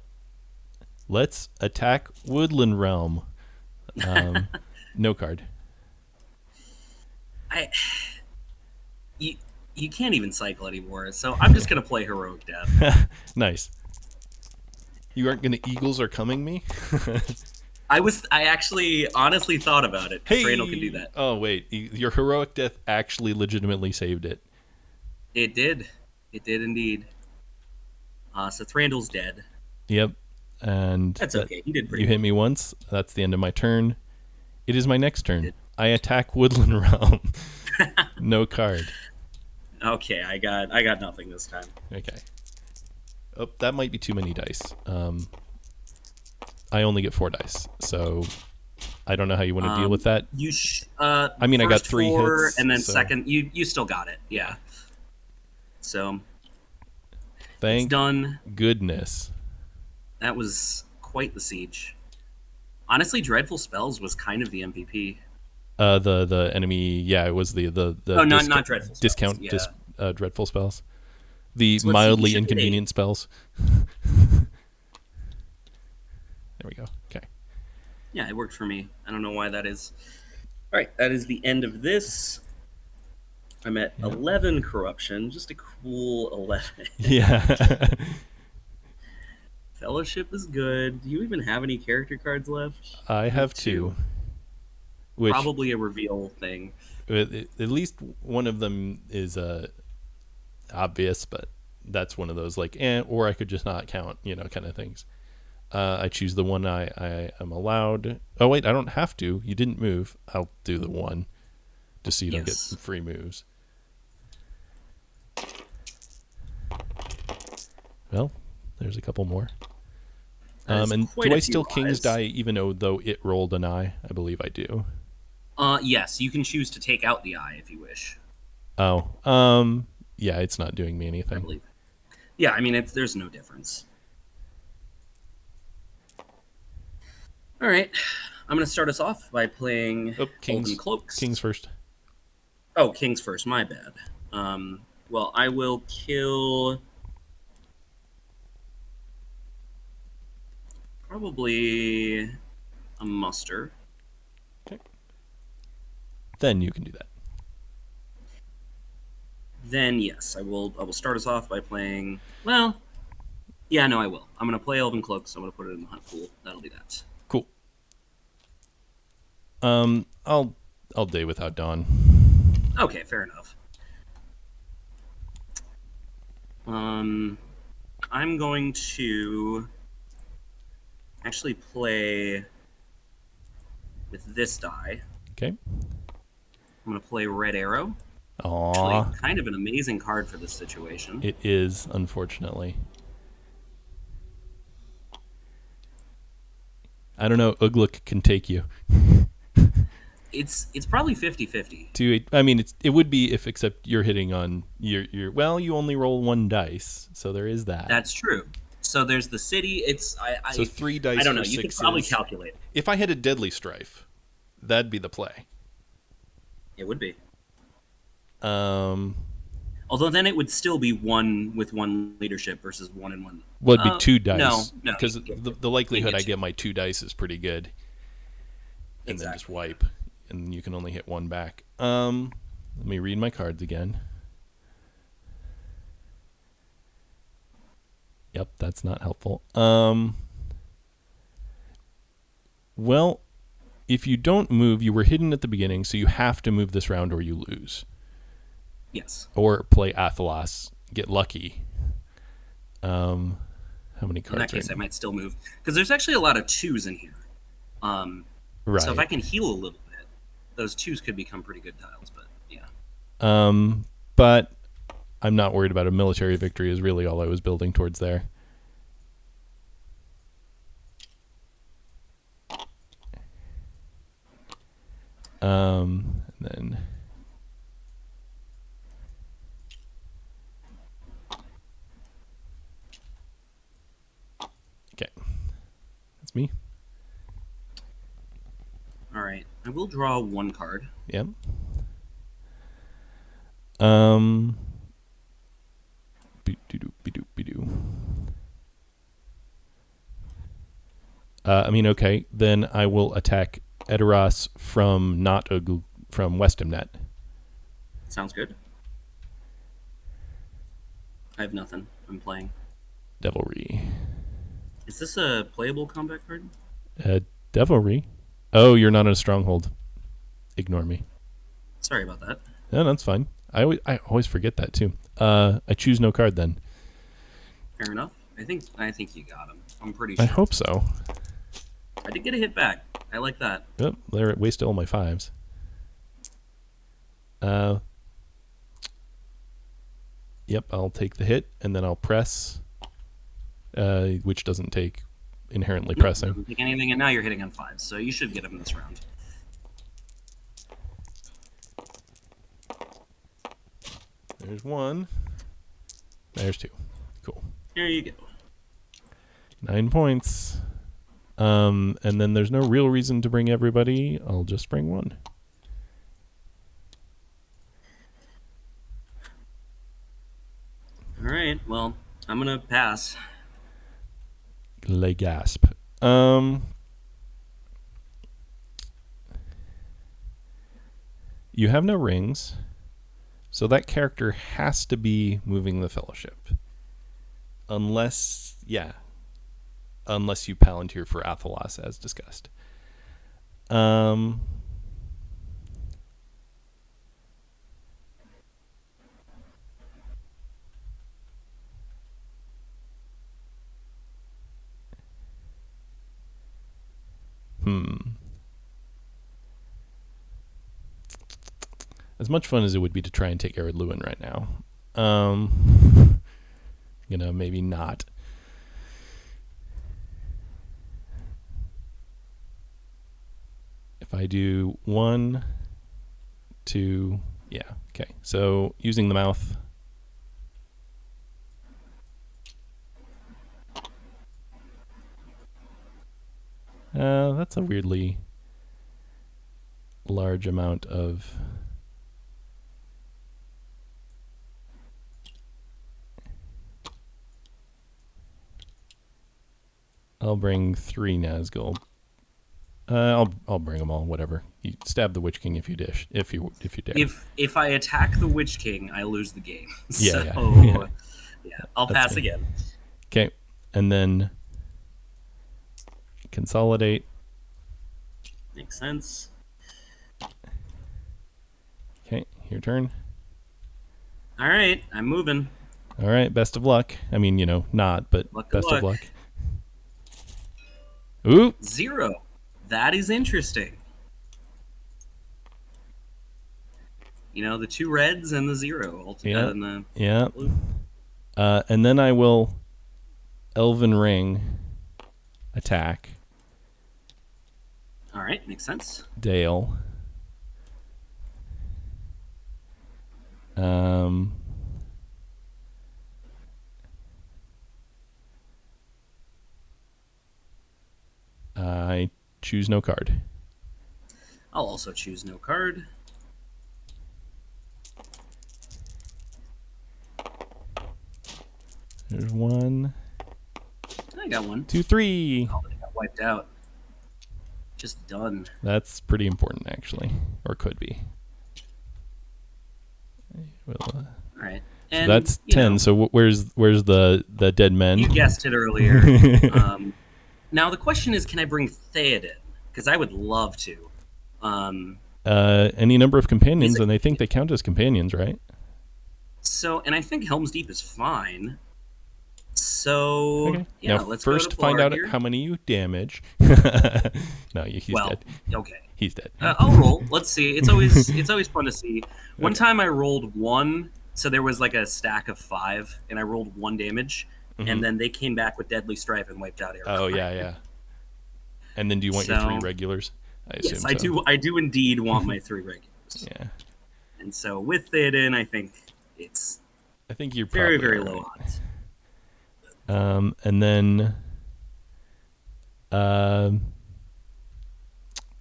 let's attack Woodland Realm. No card. you can't even cycle anymore, so I'm just gonna play Heroic Death. Nice. You aren't gonna Eagles Are Coming me? I actually honestly thought about it. Hey! Randall can do that. Oh, wait. Your Heroic Death actually legitimately saved it. It did. It did indeed. So Thranduil's dead. Yep. And That's okay. He did pretty you well. hit me once. That's the end of my turn. It is my next turn. Did- I attack Woodland Realm. No card. Okay, I got nothing this time. Okay. Oh, that might be too many dice. I only get 4 dice, so I don't know how you want to deal with that. I mean, I got First 3 4, hits, and then so second, you still got it. Yeah. So it's thank done. goodness. That was quite the siege. Honestly, Dreadful Spells was kind of the MVP. The enemy, yeah, it was the Oh, not Dreadful Spells. discount Yeah. dreadful spells, the So let's see. You mildly should hit 8. inconvenient spells. There we go. Okay. Yeah, it worked for me. I don't know why that is. All right, that is the end of this. I'm at 11 corruption. Just a cool 11. Yeah. Fellowship is good. Do you even have any character cards left? I have 2, which Probably a reveal thing. at least one of them is obvious, but that's one of those like, or I could just not count, kind of things. I choose the one I am allowed. Oh wait, I don't have to. You didn't move. I'll do the one, just so you don't get some free moves. Well, there's a couple more. And do I still King's die even though it rolled an eye? I believe I do. Yes, you can choose to take out the eye if you wish. Oh, yeah, it's not doing me I anything. believe. Yeah, I mean, there's no difference. All right, I'm going to start us off by playing Elven Cloaks. Kings first. Oh, Kings first. My bad. Well, I will kill probably a muster. Okay. Then you can do that. Then yes, I will start us off by playing. Well, yeah, no, I will. I'm going to play Elven Cloaks. So I'm going to put it in the hunt pool. That'll be that. Cool. I'll day without dawn. Okay, fair enough. I'm going to actually play with this die. Okay. I'm going to play Red Arrow. Aww. Actually, kind of an amazing card for this situation. It is, unfortunately. I don't know. Ugluk can take you. It's probably 50-50. I mean, it would be except you're hitting on your. Well, you only roll 1 dice, so there is that. That's true. So there's the city. So 3 dice. I don't know. For You 6s. could probably calculate. If I had a Deadly Strife, that'd be the play. It would be. Although then it would still be 1 with 1 leadership versus 1 and 1. Well, it'd be 2 dice. No, because the likelihood I get my 2 dice is pretty good. And then just wipe, and you can only hit 1 back. Let me read my cards again. Yep, that's not helpful. Well, if you don't move, you were hidden at the beginning, so you have to move this round or you lose. Yes. Or play Athelas, get lucky. How many cards? In that case, I might still move because there's actually a lot of 2s in here. Right. So if I can heal a little bit, those 2s could become pretty good tiles. But yeah. But I'm not worried about a military victory. Is really all I was building towards there. And then. Okay. That's me. All right. I will draw 1 card. Yep. I mean, okay. Then I will attack Edoras from from Westimnet. Sounds good. I have nothing. I'm playing. Devilry. Is this a playable combat card? Devilry? Oh, you're not in a stronghold. Ignore me. Sorry about that. No, that's fine. I always forget that too. I choose no card then. Fair enough. I think you got him. I'm pretty sure. I hope so. I did get a hit back. I like that. Yep, there wasted all my 5s. Yep, I'll take the hit and then I'll press, which doesn't take inherently Nope, pressing. doesn't take anything, and now you're hitting on 5, so you should get him this round. There's 1. There's 2. Cool. There you go. 9 points. And then there's no real reason to bring everybody. I'll just bring 1. All right. Well, I'm gonna pass. Le gasp. You have no rings, so that character has to be moving the Fellowship. Unless you Palantir for Athelas, as discussed. As much fun as it would be to try and take Ered Luin right now. Maybe not. If I do 1, 2, yeah, okay. So using the mouth. That's a weirdly large amount of... I'll bring 3 Nazgul. I'll bring them all. Whatever. You stab the Witch King if you dare. If I attack the Witch King, I lose the game. Yeah, So, yeah. I'll That's pass me. again. Okay, and then consolidate. Makes sense. Okay, your turn. All right, I'm moving. All right, best of luck. I mean, not, but best of luck. Ooh. 0. That is interesting. The 2 reds and the 0 altogether. Yeah. And then I will Elven Ring attack. All right, makes sense. Dale. I choose no card. I'll also choose no card. There's 1. I got 1. 2, 3. Oh, they got wiped out. Just done. That's pretty important, actually, or could be. All right. So And, that's 10. So where's the dead men? You guessed it earlier. Now the question is, can I bring Theoden? Because I would love to. Any number of companions, and I think they count as companions, right? So, and I think Helm's Deep is fine. So, Okay. yeah, Now, let's first go to find Blar out here. how many you damage. No, he's dead. Okay. He's dead. I'll roll. Let's see. It's always fun to see. One time I rolled 1, so there was like a stack of 5, and I rolled 1 damage, and then they came back with Deadly Strife and wiped out Eric. Oh yeah. And then do you want your 3 regulars? I assume yes, so. I do indeed want my 3 regulars. Yeah. And so with Theoden, I think it's you're very, probably very right. low odds. And then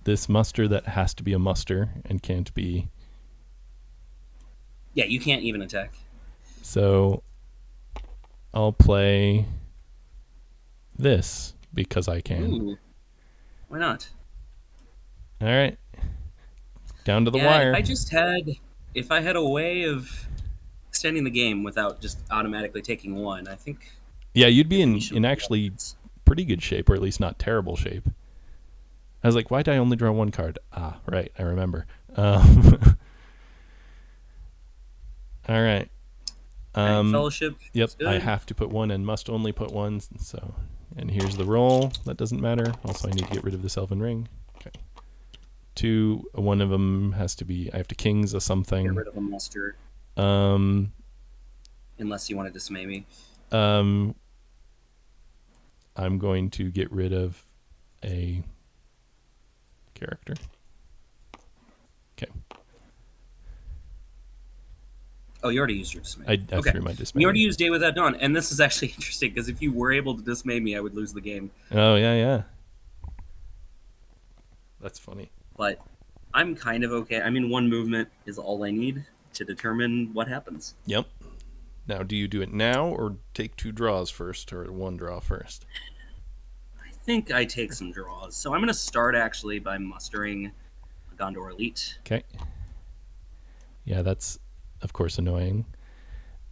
this muster that has to be a muster and can't be. Yeah, you can't even attack. So I'll play this because I can. Ooh. Why not? All right. Down to the Yeah, wire. if I had a way of extending the game without just automatically taking 1, I think. Yeah, you'd be in actually pretty good shape, or at least not terrible shape. I was like, why did I only draw 1 card? Ah, right, I remember. All right. Fellowship. Yep, I have to put 1 and must only put 1. So, and here's the roll. That doesn't matter. Also, I need to get rid of this Elven Ring. Okay. 2. One of them has to be. I have to kings a something. Get rid of a muster. Unless you want to dismay me. I'm going to get rid of a character. Okay. Oh, you already used your dismay. I okay. threw my dismay. You already used Day Without Dawn, and this is actually interesting because if you were able to dismay me, I would lose the game. Oh, yeah. That's funny. But I'm kind of okay. I mean, 1 movement is all I need to determine what happens. Yep. Now, do you do it now or take 2 draws first or 1 draw first? I think I take some draws. So I'm going to start actually by mustering a Gondor Elite. Okay. Yeah, that's, of course, annoying.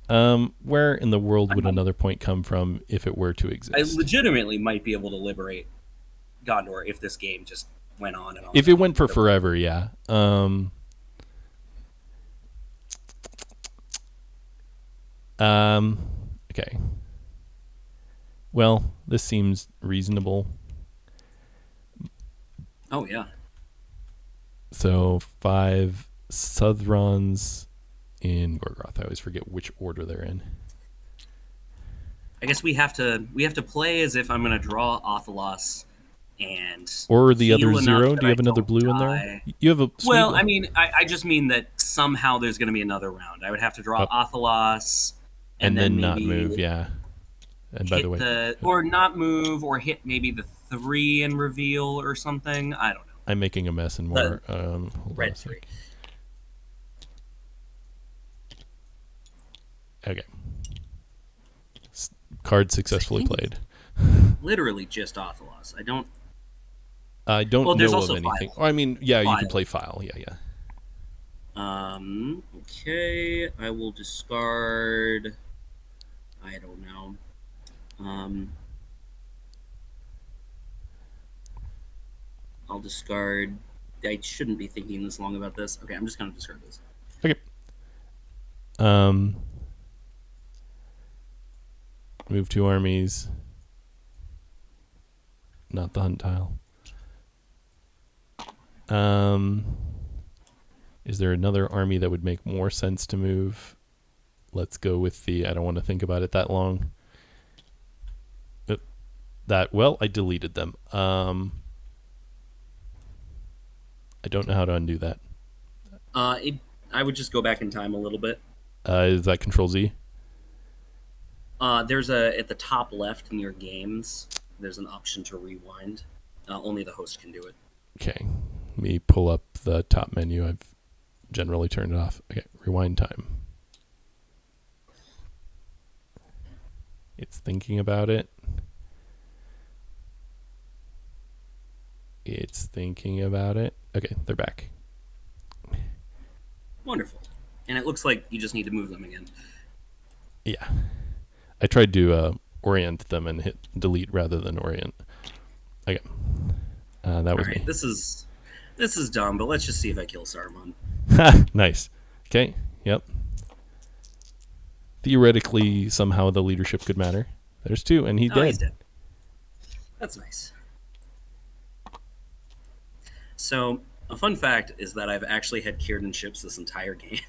Where in the world would another point come from if it were to exist? I legitimately might be able to liberate Gondor if this game just went on and on. If it went for forever, yeah. Okay. Well, this seems reasonable. Oh, yeah. So 5 Southrons in Gorgoth. I always forget which order they're in. I guess we have to play as if I'm going to draw Athelos and or the other feel 0. enough Do you have that I another don't blue in die. there? You have a sweet Well, one. I mean, I just mean that somehow there's going to be another round. I would have to draw Athelos and then maybe not move, yeah. And by the way, or not move, or hit maybe the 3 and reveal or something. I don't know. I'm making a mess and more. Hold red 3. Okay. Card successfully played. Literally just Athelos. I don't know there's of also anything. File. Oh, I mean, yeah, File. you can play File. Yeah. Okay, I will discard. I don't know. I'll discard. I shouldn't be thinking this long about this. Okay, I'm just going to discard this. Okay. Move 2 armies. Not the hunt tile. Is there another army that would make more sense to move? Let's go with the, I don't want to think about it that long. I deleted them. I don't know how to undo that. I would just go back in time a little bit. Is that Control Z? There's at the top left near games, there's an option to rewind. Only the host can do it. Okay. Let me pull up the top menu. I've generally turned it off. Okay, rewind time. It's thinking about it. Okay, they're back. Wonderful. And it looks like you just need to move them again. Yeah. I tried to orient them and hit delete rather than orient. Okay. That was me. This is dumb, but let's just see if I kill Saruman. Nice. Okay. Yep. Theoretically, somehow the leadership could matter. There's 2, and he's dead. He's dead. That's nice. So, a fun fact is that I've actually had Kiernan ships this entire game.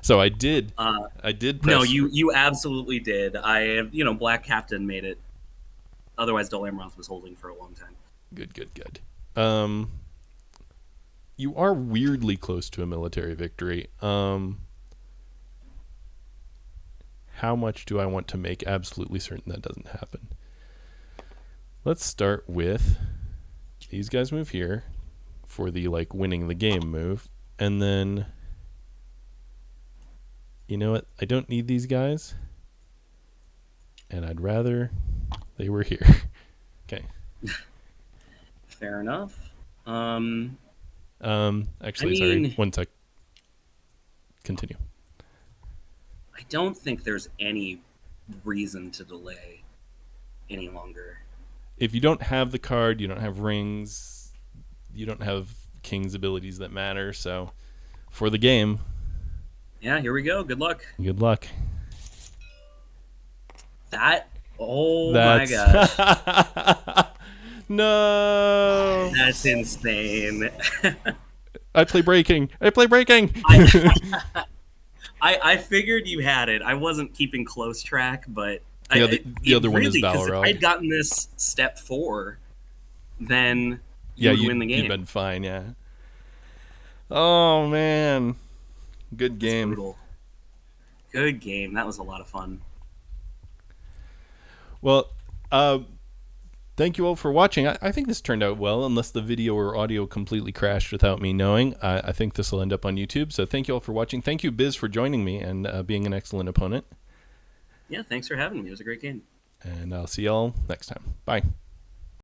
So I did. Press. No, you absolutely did. Black Captain made it. Otherwise, Dol Amroth was holding for a long time. Good. You are weirdly close to a military victory. How much do I want to make absolutely certain that doesn't happen? Let's start with these guys move here for the winning the game move, and then you know what? I don't need these guys, and I'd rather they were here. Okay. Fair enough. Actually, sorry. One sec. Continue. I don't think there's any reason to delay any longer. If you don't have the card, you don't have rings, you don't have King's abilities that matter, so for the game. Yeah, here we go. Good luck. Good luck. My gosh. No. That's insane. I play breaking. I figured you had it. I wasn't keeping close track, but The other one is because if Balrog. I'd gotten this step 4, then Yeah, you would win the game. You've been fine, yeah. Oh, man. Good It's game. brutal. Good game. That was a lot of fun. Well, thank you all for watching. I think this turned out well, unless the video or audio completely crashed without me knowing. I think this will end up on YouTube. So thank you all for watching. Thank you, Biz, for joining me and being an excellent opponent. Yeah, thanks for having me. It was a great game. And I'll see y'all next time. Bye.